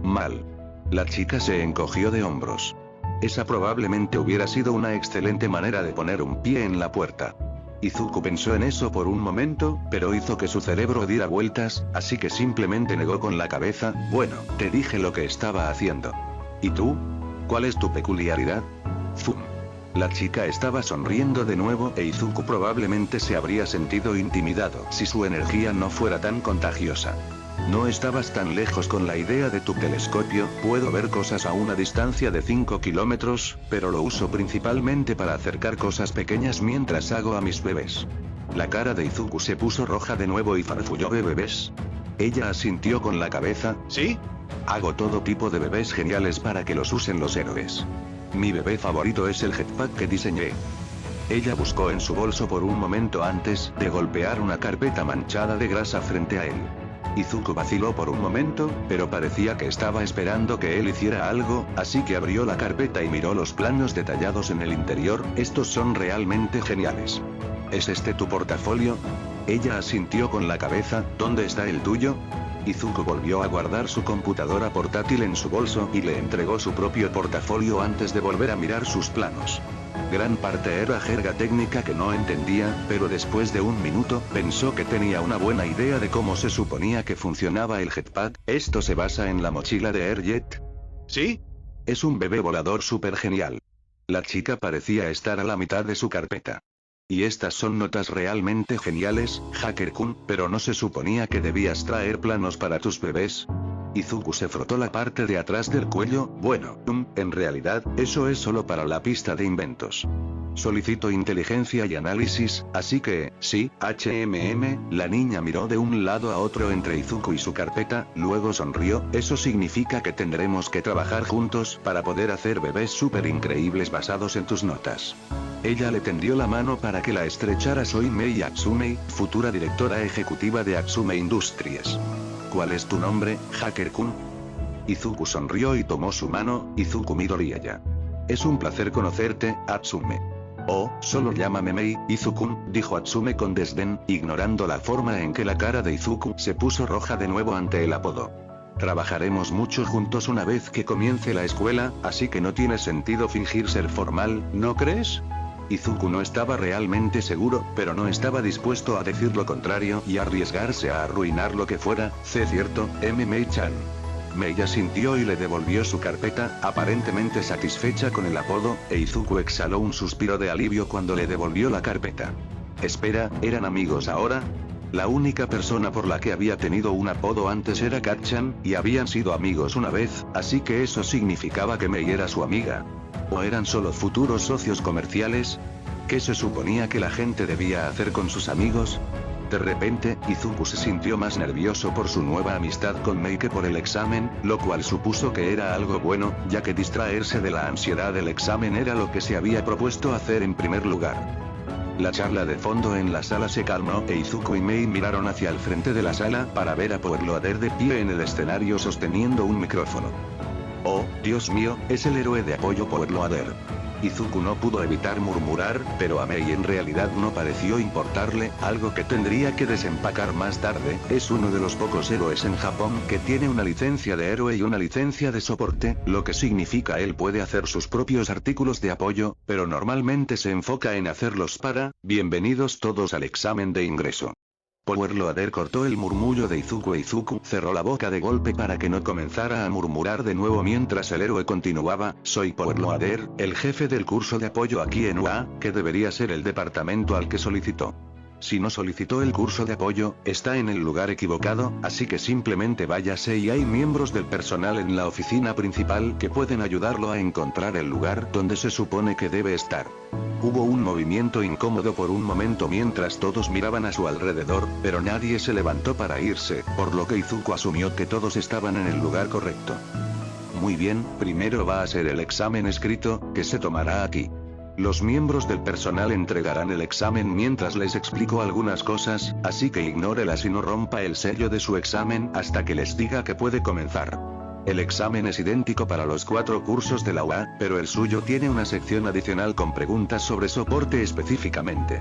Mal. La chica se encogió de hombros. Esa probablemente hubiera sido una excelente manera de poner un pie en la puerta. Izuku pensó en eso por un momento, pero hizo que su cerebro diera vueltas, así que simplemente negó con la cabeza. Bueno, te dije lo que estaba haciendo. ¿Y tú? ¿Cuál es tu peculiaridad? Fum. La chica estaba sonriendo de nuevo e Izuku probablemente se habría sentido intimidado si su energía no fuera tan contagiosa. No estabas tan lejos con la idea de tu telescopio. Puedo ver cosas a una distancia de 5 kilómetros, pero lo uso principalmente para acercar cosas pequeñas mientras hago a mis bebés. La cara de Izuku se puso roja de nuevo y farfulló. ¿Bebés? Ella asintió con la cabeza. ¿Sí? Hago todo tipo de bebés geniales para que los usen los héroes. Mi bebé favorito es el jetpack que diseñé. Ella buscó en su bolso por un momento antes de golpear una carpeta manchada de grasa frente a él. Izuku vaciló por un momento, pero parecía que estaba esperando que él hiciera algo, así que abrió la carpeta y miró los planos detallados en el interior. Estos son realmente geniales. ¿Es este tu portafolio? Ella asintió con la cabeza. ¿Dónde está el tuyo? Izuku volvió a guardar su computadora portátil en su bolso y le entregó su propio portafolio antes de volver a mirar sus planos. Gran parte era jerga técnica que no entendía, pero después de un minuto, pensó que tenía una buena idea de cómo se suponía que funcionaba el jetpack. ¿Esto se basa en la mochila de Airjet? ¿Sí? Es un bebé volador súper genial. La chica parecía estar a la mitad de su carpeta. Y estas son notas realmente geniales, Hacker-kun, pero ¿no se suponía que debías traer planos para tus bebés? Izuku se frotó la parte de atrás del cuello. Bueno, en realidad, eso es solo para la pista de inventos. Solicito inteligencia y análisis, así que, sí, La niña miró de un lado a otro entre Izuku y su carpeta, luego sonrió. Eso significa que tendremos que trabajar juntos para poder hacer bebés súper increíbles basados en tus notas. Ella le tendió la mano para que la estrechara. Soy Mei Atsume, futura directora ejecutiva de Atsume Industries. ¿Cuál es tu nombre, Hacker-kun? Izuku sonrió y tomó su mano. Izuku Midoriyaya. Es un placer conocerte, Atsume. Oh, solo llámame Mei, Izuku, dijo Atsume con desdén, ignorando la forma en que la cara de Izuku se puso roja de nuevo ante el apodo. Trabajaremos mucho juntos una vez que comience la escuela, así que no tiene sentido fingir ser formal, ¿no crees? Izuku no estaba realmente seguro, pero no estaba dispuesto a decir lo contrario y arriesgarse a arruinar lo que fuera. Cierto, Mei-chan. Mei asintió y le devolvió su carpeta, aparentemente satisfecha con el apodo, e Izuku exhaló un suspiro de alivio cuando le devolvió la carpeta. Espera, ¿eran amigos ahora? La única persona por la que había tenido un apodo antes era Kat-chan, y habían sido amigos una vez, así que eso significaba que Mei era su amiga. ¿O eran solo futuros socios comerciales? ¿Qué se suponía que la gente debía hacer con sus amigos? De repente, Izuku se sintió más nervioso por su nueva amistad con Mei que por el examen, lo cual supuso que era algo bueno, ya que distraerse de la ansiedad del examen era lo que se había propuesto hacer en primer lugar. La charla de fondo en la sala se calmó e Izuku y Mei miraron hacia el frente de la sala para ver a Powerloader de pie en el escenario sosteniendo un micrófono. Oh, Dios mío, es el héroe de apoyo Powerloader. Izuku no pudo evitar murmurar, pero a Mei en realidad no pareció importarle, algo que tendría que desempacar más tarde. Es uno de los pocos héroes en Japón que tiene una licencia de héroe y una licencia de soporte, lo que significa él puede hacer sus propios artículos de apoyo, pero normalmente se enfoca en hacerlos para, bienvenidos todos al examen de ingreso. Powerloader cortó el murmullo de Izuku e Izuku cerró la boca de golpe para que no comenzara a murmurar de nuevo mientras el héroe continuaba. Soy Powerloader, el jefe del curso de apoyo aquí en UA, que debería ser el departamento al que solicitó. Si no solicitó el curso de apoyo, está en el lugar equivocado, así que simplemente váyase y hay miembros del personal en la oficina principal que pueden ayudarlo a encontrar el lugar donde se supone que debe estar. Hubo un movimiento incómodo por un momento mientras todos miraban a su alrededor, pero nadie se levantó para irse, por lo que Izuku asumió que todos estaban en el lugar correcto. Muy bien, primero va a ser el examen escrito, que se tomará aquí. Los miembros del personal entregarán el examen mientras les explico algunas cosas, así que ignórelas y no rompa el sello de su examen hasta que les diga que puede comenzar. El examen es idéntico para los 4 cursos de la UA, pero el suyo tiene una sección adicional con preguntas sobre soporte específicamente.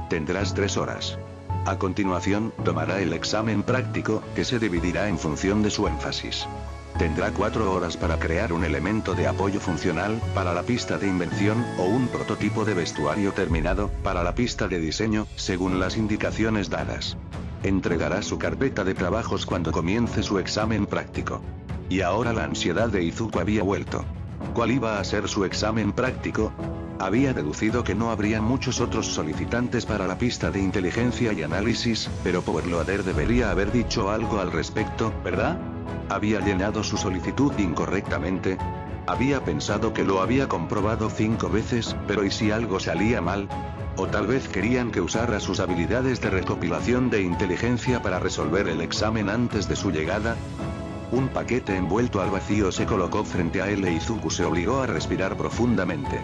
Tendrás 3 horas. A continuación, tomará el examen práctico, que se dividirá en función de su énfasis. Tendrá 4 horas para crear un elemento de apoyo funcional, para la pista de invención, o un prototipo de vestuario terminado, para la pista de diseño, según las indicaciones dadas. Entregará su carpeta de trabajos cuando comience su examen práctico. Y ahora la ansiedad de Izuku había vuelto. ¿Cuál iba a ser su examen práctico? Había deducido que no habría muchos otros solicitantes para la pista de inteligencia y análisis, pero Powerloader debería haber dicho algo al respecto, ¿verdad? ¿Había llenado su solicitud incorrectamente? Había pensado que lo había comprobado 5 veces, pero ¿y si algo salía mal? O tal vez querían que usara sus habilidades de recopilación de inteligencia para resolver el examen antes de su llegada. Un paquete envuelto al vacío se colocó frente a él e Izuku se obligó a respirar profundamente.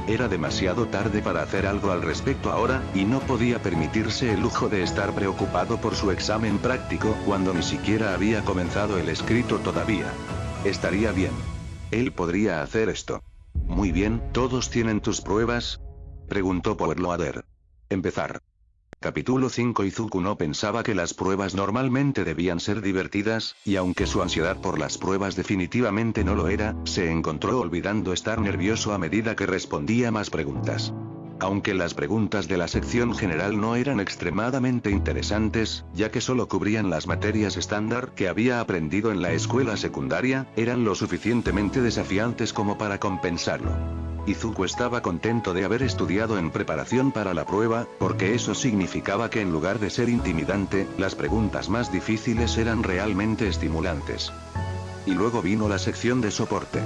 Era demasiado tarde para hacer algo al respecto ahora, y no podía permitirse el lujo de estar preocupado por su examen práctico cuando ni siquiera había comenzado el escrito todavía. Estaría bien. Él podría hacer esto. Muy bien, ¿todos tienen tus pruebas?, preguntó Powerloader. Empezar. Capítulo 5. Izuku no pensaba que las pruebas normalmente debían ser divertidas, y aunque su ansiedad por las pruebas definitivamente no lo era, se encontró olvidando estar nervioso a medida que respondía más preguntas. Aunque las preguntas de la sección general no eran extremadamente interesantes, ya que solo cubrían las materias estándar que había aprendido en la escuela secundaria, eran lo suficientemente desafiantes como para compensarlo. Izuku estaba contento de haber estudiado en preparación para la prueba, porque eso significaba que en lugar de ser intimidante, las preguntas más difíciles eran realmente estimulantes. y luego vino la sección de soporte.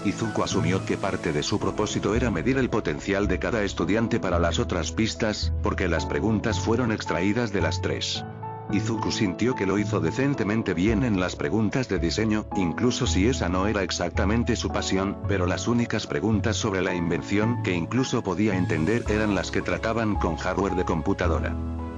Izuku asumió que parte de su propósito era medir el potencial de cada estudiante para las otras pistas, porque las preguntas fueron extraídas de las 3. Izuku sintió que lo hizo decentemente bien en las preguntas de diseño, incluso si esa no era exactamente su pasión, pero las únicas preguntas sobre la invención que incluso podía entender eran las que trataban con hardware de computadora.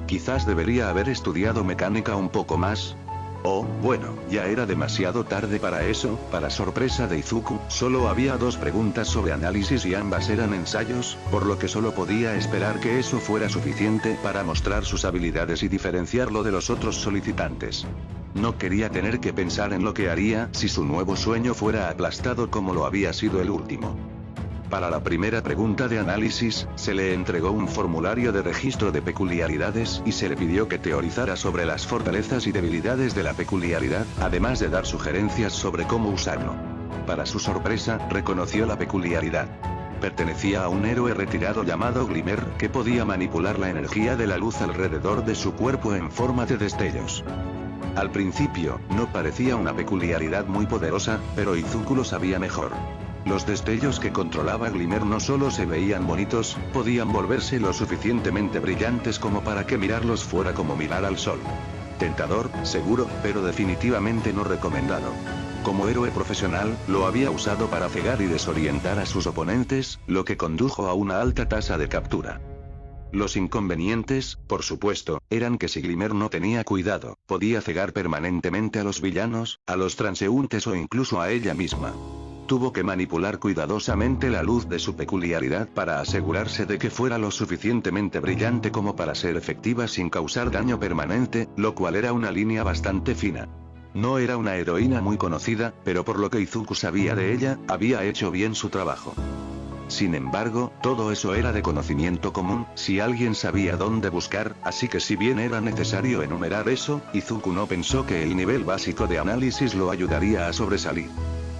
Quizás debería haber estudiado mecánica un poco más. Oh, bueno, ya era demasiado tarde para eso. Para sorpresa de Izuku, solo había 2 preguntas sobre análisis y ambas eran ensayos, por lo que solo podía esperar que eso fuera suficiente para mostrar sus habilidades y diferenciarlo de los otros solicitantes. No quería tener que pensar en lo que haría si su nuevo sueño fuera aplastado como lo había sido el último. Para la primera pregunta de análisis, se le entregó un formulario de registro de peculiaridades y se le pidió que teorizara sobre las fortalezas y debilidades de la peculiaridad, además de dar sugerencias sobre cómo usarlo. Para su sorpresa, reconoció la peculiaridad. Pertenecía a un héroe retirado llamado Glimmer, que podía manipular la energía de la luz alrededor de su cuerpo en forma de destellos. Al principio, no parecía una peculiaridad muy poderosa, pero Izuku lo sabía mejor. Los destellos que controlaba Glimmer no solo se veían bonitos, podían volverse lo suficientemente brillantes como para que mirarlos fuera como mirar al sol. Tentador, seguro, pero definitivamente no recomendado. Como héroe profesional, lo había usado para cegar y desorientar a sus oponentes, lo que condujo a una alta tasa de captura. Los inconvenientes, por supuesto, eran que si Glimmer no tenía cuidado, podía cegar permanentemente a los villanos, a los transeúntes o incluso a ella misma. Tuvo que manipular cuidadosamente la luz de su peculiaridad para asegurarse de que fuera lo suficientemente brillante como para ser efectiva sin causar daño permanente, lo cual era una línea bastante fina. No era una heroína muy conocida, pero por lo que Izuku sabía de ella, había hecho bien su trabajo. Sin embargo, todo eso era de conocimiento común, si alguien sabía dónde buscar, así que si bien era necesario enumerar eso, Izuku no pensó que el nivel básico de análisis lo ayudaría a sobresalir.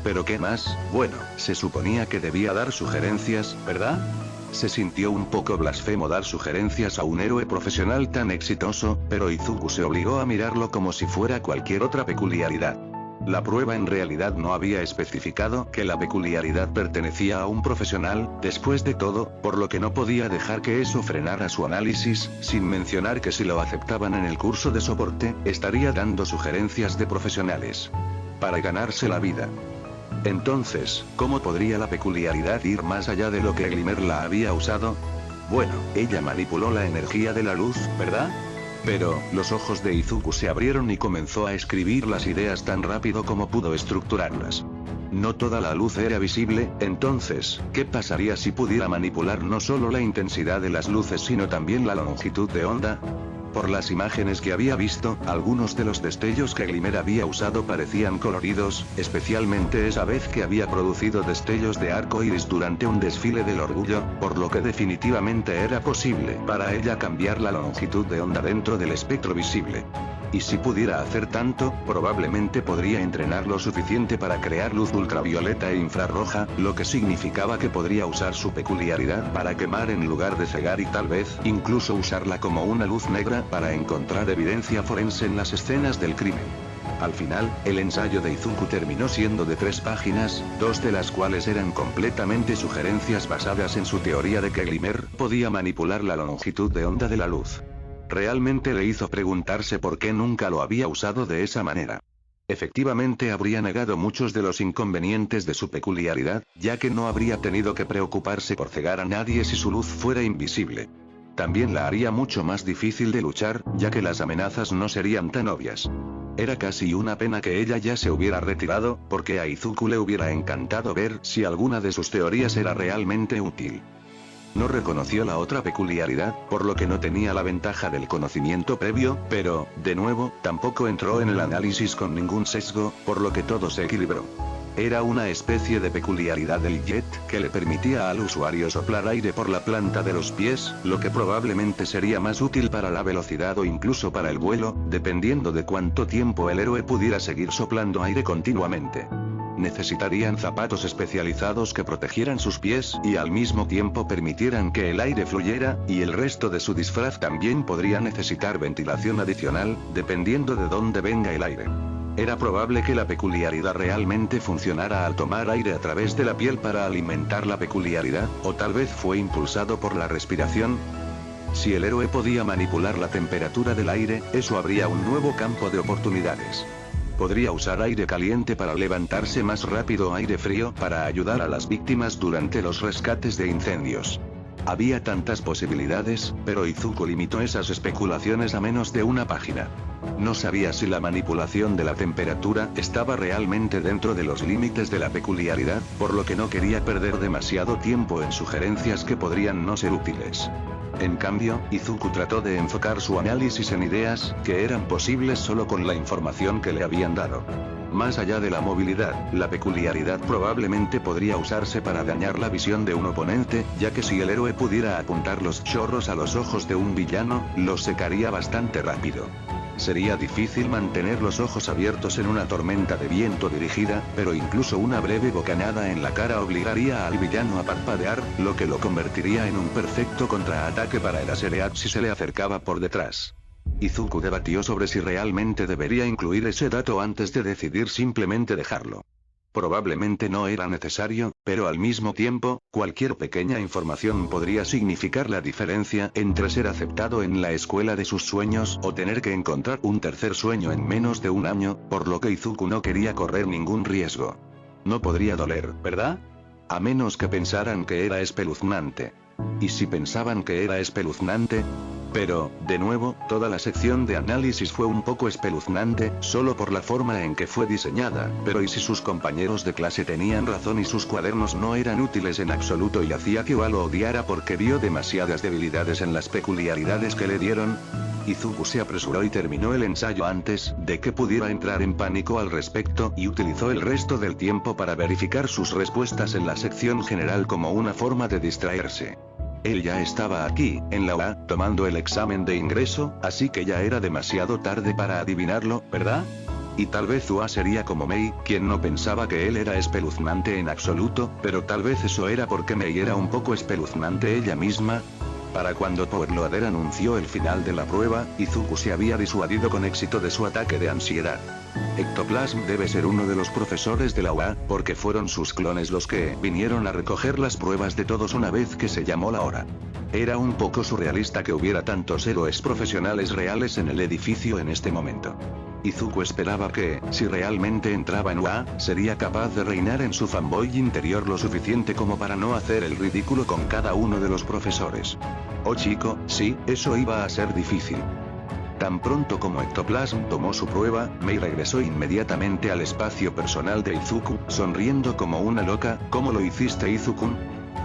¿Pero qué más? Bueno, se suponía que debía dar sugerencias, ¿verdad? Se sintió un poco blasfemo dar sugerencias a un héroe profesional tan exitoso, pero Izuku se obligó a mirarlo como si fuera cualquier otra peculiaridad. La prueba en realidad no había especificado que la peculiaridad pertenecía a un profesional, después de todo, por lo que no podía dejar que eso frenara su análisis, sin mencionar que si lo aceptaban en el curso de soporte, estaría dando sugerencias de profesionales. Para ganarse la vida. Entonces, ¿cómo podría la peculiaridad ir más allá de lo que Glimmer la había usado? Bueno, ella manipuló la energía de la luz, ¿verdad? Pero, los ojos de Izuku se abrieron y comenzó a escribir las ideas tan rápido como pudo estructurarlas. No toda la luz era visible, entonces, ¿qué pasaría si pudiera manipular no solo la intensidad de las luces sino también la longitud de onda? Por las imágenes que había visto, algunos de los destellos que Glimmer había usado parecían coloridos, especialmente esa vez que había producido destellos de arco iris durante un desfile del orgullo, por lo que definitivamente era posible para ella cambiar la longitud de onda dentro del espectro visible. Y si pudiera hacer tanto, probablemente podría entrenar lo suficiente para crear luz ultravioleta e infrarroja, lo que significaba que podría usar su peculiaridad para quemar en lugar de cegar y tal vez, incluso usarla como una luz negra para encontrar evidencia forense en las escenas del crimen. Al final, el ensayo de Izuku terminó siendo de 3 páginas, 2 de las cuales eran completamente sugerencias basadas en su teoría de que Glimmer podía manipular la longitud de onda de la luz. Realmente le hizo preguntarse por qué nunca lo había usado de esa manera. Efectivamente habría negado muchos de los inconvenientes de su peculiaridad, ya que no habría tenido que preocuparse por cegar a nadie si su luz fuera invisible. También la haría mucho más difícil de luchar, ya que las amenazas no serían tan obvias. Era casi una pena que ella ya se hubiera retirado, porque a Izuku le hubiera encantado ver si alguna de sus teorías era realmente útil. No reconoció la otra peculiaridad, por lo que no tenía la ventaja del conocimiento previo, pero, de nuevo, tampoco entró en el análisis con ningún sesgo, por lo que todo se equilibró. Era una especie de peculiaridad del jet, que le permitía al usuario soplar aire por la planta de los pies, lo que probablemente sería más útil para la velocidad o incluso para el vuelo, dependiendo de cuánto tiempo el héroe pudiera seguir soplando aire continuamente. Necesitarían zapatos especializados que protegieran sus pies y al mismo tiempo permitieran que el aire fluyera, y el resto de su disfraz también podría necesitar ventilación adicional, dependiendo de dónde venga el aire. Era probable que la peculiaridad realmente funcionara al tomar aire a través de la piel para alimentar la peculiaridad, o tal vez fue impulsado por la respiración. Si el héroe podía manipular la temperatura del aire, eso abría un nuevo campo de oportunidades. Podría usar aire caliente para levantarse más rápido o aire frío para ayudar a las víctimas durante los rescates de incendios. Había tantas posibilidades, pero Izuku limitó esas especulaciones a menos de una página. No sabía si la manipulación de la temperatura estaba realmente dentro de los límites de la peculiaridad, por lo que no quería perder demasiado tiempo en sugerencias que podrían no ser útiles. En cambio, Izuku trató de enfocar su análisis en ideas que eran posibles solo con la información que le habían dado. Más allá de la movilidad, la peculiaridad probablemente podría usarse para dañar la visión de un oponente, ya que si el héroe pudiera apuntar los chorros a los ojos de un villano, los secaría bastante rápido. Sería difícil mantener los ojos abiertos en una tormenta de viento dirigida, pero incluso una breve bocanada en la cara obligaría al villano a parpadear, lo que lo convertiría en un perfecto contraataque para el Asereat si se le acercaba por detrás. Izuku debatió sobre si realmente debería incluir ese dato antes de decidir simplemente dejarlo. Probablemente no era necesario, pero al mismo tiempo, cualquier pequeña información podría significar la diferencia entre ser aceptado en la escuela de sus sueños o tener que encontrar un tercer sueño en menos de un año, por lo que Izuku no quería correr ningún riesgo. No podría doler, ¿verdad? A menos que pensaran que era espeluznante. ¿Y si pensaban que era espeluznante? Pero, de nuevo, toda la sección de análisis fue un poco espeluznante, solo por la forma en que fue diseñada, pero ¿y si sus compañeros de clase tenían razón y sus cuadernos no eran útiles en absoluto y hacía que Wa lo odiara porque vio demasiadas debilidades en las peculiaridades que le dieron? Izuku se apresuró y terminó el ensayo antes de que pudiera entrar en pánico al respecto y utilizó el resto del tiempo para verificar sus respuestas en la sección general como una forma de distraerse. Él ya estaba aquí, en la UA, tomando el examen de ingreso, así que ya era demasiado tarde para adivinarlo, ¿verdad? Y tal vez UA sería como Mei, quien no pensaba que él era espeluznante en absoluto, pero tal vez eso era porque Mei era un poco espeluznante ella misma. Para cuando Powerloader anunció el final de la prueba, Izuku se había disuadido con éxito de su ataque de ansiedad. Ectoplasm debe ser uno de los profesores de la UA, porque fueron sus clones los que vinieron a recoger las pruebas de todos una vez que se llamó la hora. Era un poco surrealista que hubiera tantos héroes profesionales reales en el edificio en este momento. Izuku esperaba que, si realmente entraba en UA, sería capaz de reinar en su fanboy interior lo suficiente como para no hacer el ridículo con cada uno de los profesores. Oh chico, sí, eso iba a ser difícil. Tan pronto como Ectoplasm tomó su prueba, Mei regresó inmediatamente al espacio personal de Izuku, sonriendo como una loca. ¿Cómo lo hiciste, Izuku?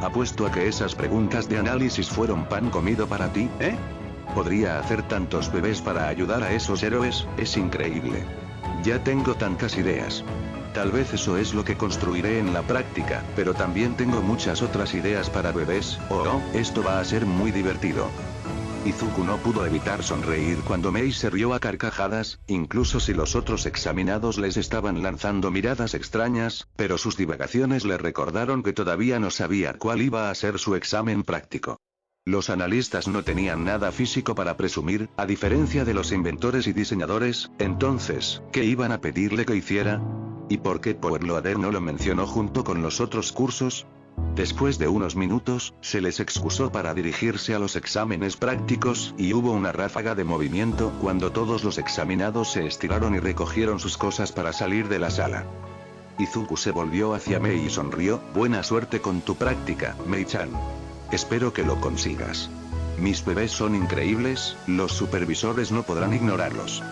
Apuesto a que esas preguntas de análisis fueron pan comido para ti, ¿eh? Podría hacer tantos bebés para ayudar a esos héroes, es increíble. Ya tengo tantas ideas. Tal vez eso es lo que construiré en la práctica, pero también tengo muchas otras ideas para bebés. Oh, esto va a ser muy divertido. Izuku no pudo evitar sonreír cuando Mei se rió a carcajadas, incluso si los otros examinados les estaban lanzando miradas extrañas, pero sus divagaciones le recordaron que todavía no sabía cuál iba a ser su examen práctico. Los analistas no tenían nada físico para presumir, a diferencia de los inventores y diseñadores, entonces, ¿qué iban a pedirle que hiciera? ¿Y por qué Powerloader no lo mencionó junto con los otros cursos? Después de unos minutos, se les excusó para dirigirse a los exámenes prácticos, y hubo una ráfaga de movimiento cuando todos los examinados se estiraron y recogieron sus cosas para salir de la sala. Izuku se volvió hacia Mei y sonrió. Buena suerte con tu práctica, Mei-chan. Espero que lo consigas. Mis bebés son increíbles, los supervisores no podrán ignorarlos.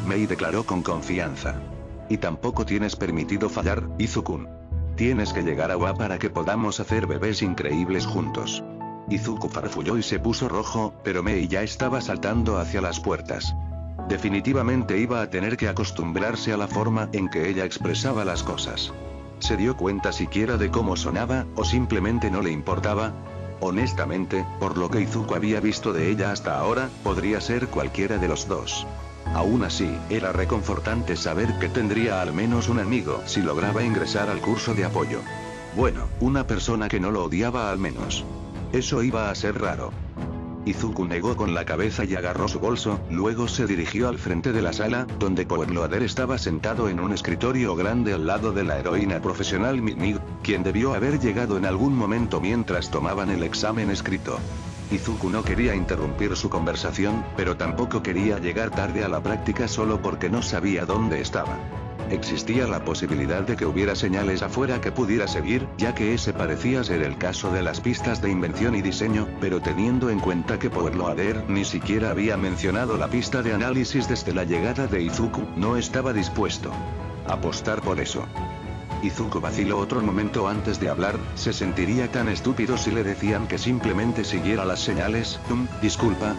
Mei declaró con confianza. Y tampoco tienes permitido fallar, Izuku. Tienes que llegar a UA para que podamos hacer bebés increíbles juntos. Izuku farfulló y se puso rojo, pero Mei ya estaba saltando hacia las puertas. Definitivamente iba a tener que acostumbrarse a la forma en que ella expresaba las cosas. ¿Se dio cuenta siquiera de cómo sonaba, o simplemente no le importaba? Honestamente, por lo que Izuku había visto de ella hasta ahora, podría ser cualquiera de los dos. Aún así, era reconfortante saber que tendría al menos un amigo si lograba ingresar al curso de apoyo. Bueno, una persona que no lo odiaba al menos. Eso iba a ser raro. Izuku negó con la cabeza y agarró su bolso, luego se dirigió al frente de la sala, donde Powerloader estaba sentado en un escritorio grande al lado de la heroína profesional Midnight, quien debió haber llegado en algún momento mientras tomaban el examen escrito. Izuku no quería interrumpir su conversación, pero tampoco quería llegar tarde a la práctica solo porque no sabía dónde estaba. Existía la posibilidad de que hubiera señales afuera que pudiera seguir, ya que ese parecía ser el caso de las pistas de invención y diseño, pero teniendo en cuenta que Powerloader ni siquiera había mencionado la pista de análisis desde la llegada de Izuku, no estaba dispuesto a apostar por eso. Izuku vaciló otro momento antes de hablar, se sentiría tan estúpido si le decían que simplemente siguiera las señales. Disculpa.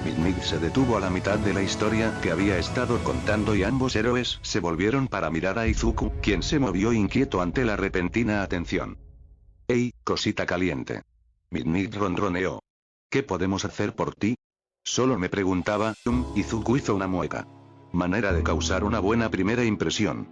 Midnight se detuvo a la mitad de la historia que había estado contando y ambos héroes se volvieron para mirar a Izuku, quien se movió inquieto ante la repentina atención. «Hey, cosita caliente». Midnight ronroneó. «¿Qué podemos hacer por ti?» Solo me preguntaba. Izuku hizo una mueca. Manera de causar una buena primera impresión.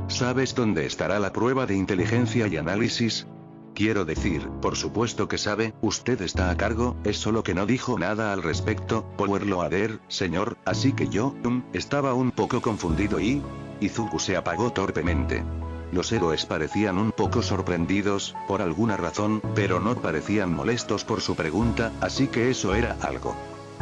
¿Sabes dónde estará la prueba de inteligencia y análisis? Quiero decir, por supuesto que sabe, usted está a cargo, es solo que no dijo nada al respecto, Powerloader, señor, así que yo, estaba un poco confundido y... Izuku se apagó torpemente. Los héroes parecían un poco sorprendidos, por alguna razón, pero no parecían molestos por su pregunta, así que eso era algo.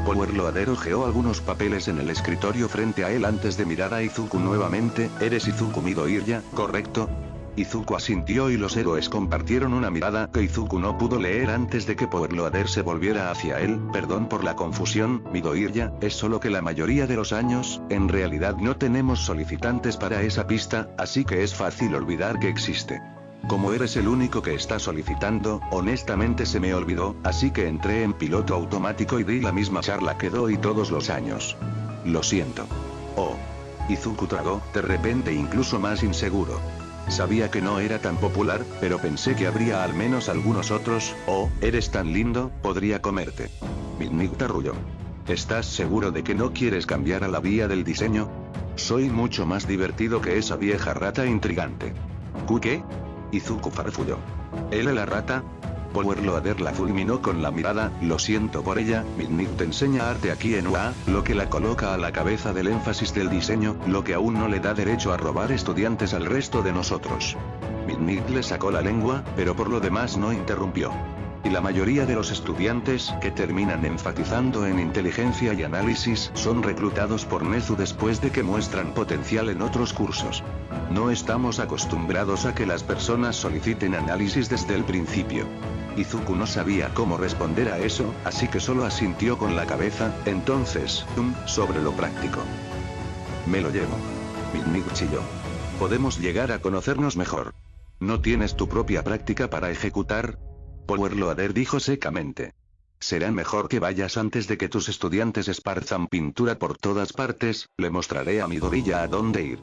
Powerloader hojeó algunos papeles en el escritorio frente a él antes de mirar a Izuku nuevamente. ¿Eres Izuku Midoriya, correcto? Izuku asintió y los héroes compartieron una mirada que Izuku no pudo leer antes de que Powerloader se volviera hacia él. Perdón por la confusión, Midoriya, es solo que la mayoría de los años, en realidad no tenemos solicitantes para esa pista, así que es fácil olvidar que existe. Como eres el único que está solicitando, honestamente se me olvidó, así que entré en piloto automático y di la misma charla que doy todos los años. Lo siento. Oh. Izuku tragó, de repente incluso más inseguro. Sabía que no era tan popular, pero pensé que habría al menos algunos otros. Oh, eres tan lindo, podría comerte. Midnight arrulló. ¿Estás seguro de que no quieres cambiar a la vía del diseño? Soy mucho más divertido que esa vieja rata intrigante. ¿Qué? Izuku farfulló. ¿Él la rata? Powerloader la fulminó con la mirada. Lo siento por ella, Midnight te enseña arte aquí en UA, lo que la coloca a la cabeza del énfasis del diseño, lo que aún no le da derecho a robar estudiantes al resto de nosotros. Midnight le sacó la lengua, pero por lo demás no interrumpió. Y la mayoría de los estudiantes que terminan enfatizando en inteligencia y análisis son reclutados por Nezu después de que muestran potencial en otros cursos. No estamos acostumbrados a que las personas soliciten análisis desde el principio. Izuku no sabía cómo responder a eso, así que solo asintió con la cabeza. Entonces, sobre lo práctico. Me lo llevo. Midnight chilló. Podemos llegar a conocernos mejor. ¿No tienes tu propia práctica para ejecutar? Powerloader dijo secamente. Será mejor que vayas antes de que tus estudiantes esparzan pintura por todas partes. Le mostraré a Midoriya a dónde ir.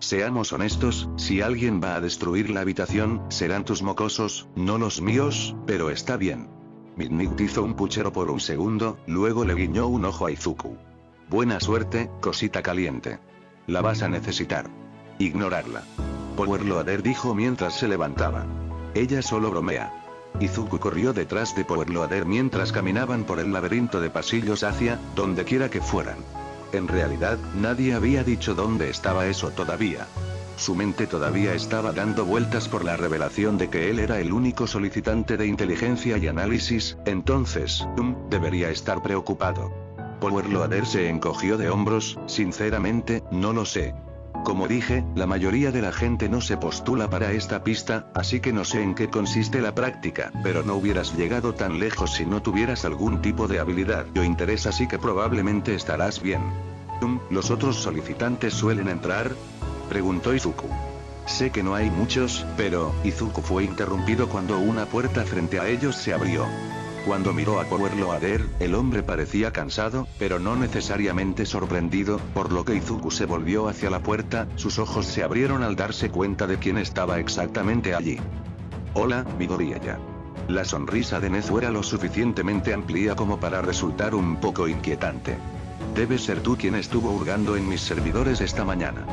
Seamos honestos, si alguien va a destruir la habitación, serán tus mocosos, no los míos, pero está bien. Midnight hizo un puchero por un segundo, luego le guiñó un ojo a Izuku. Buena suerte, cosita caliente. La vas a necesitar. Ignorarla. Powerloader dijo mientras se levantaba. Ella solo bromea. Izuku corrió detrás de Powerloader mientras caminaban por el laberinto de pasillos hacia donde quiera que fueran. En realidad, nadie había dicho dónde estaba eso todavía. Su mente todavía estaba dando vueltas por la revelación de que él era el único solicitante de inteligencia y análisis, entonces, debería estar preocupado. Powerloader se encogió de hombros. Sinceramente, no lo sé. Como dije, la mayoría de la gente no se postula para esta pista, así que no sé en qué consiste la práctica, pero no hubieras llegado tan lejos si no tuvieras algún tipo de habilidad o interés, así que probablemente estarás bien. ¿Los otros solicitantes suelen entrar? Preguntó Izuku. Sé que no hay muchos, pero... Izuku fue interrumpido cuando una puerta frente a ellos se abrió. Cuando miró a Powerloader, el hombre parecía cansado, pero no necesariamente sorprendido, por lo que Izuku se volvió hacia la puerta. Sus ojos se abrieron al darse cuenta de quién estaba exactamente allí. Hola, Midoriya. La sonrisa de Nezu era lo suficientemente amplia como para resultar un poco inquietante. Debe ser tú quien estuvo hurgando en mis servidores esta mañana.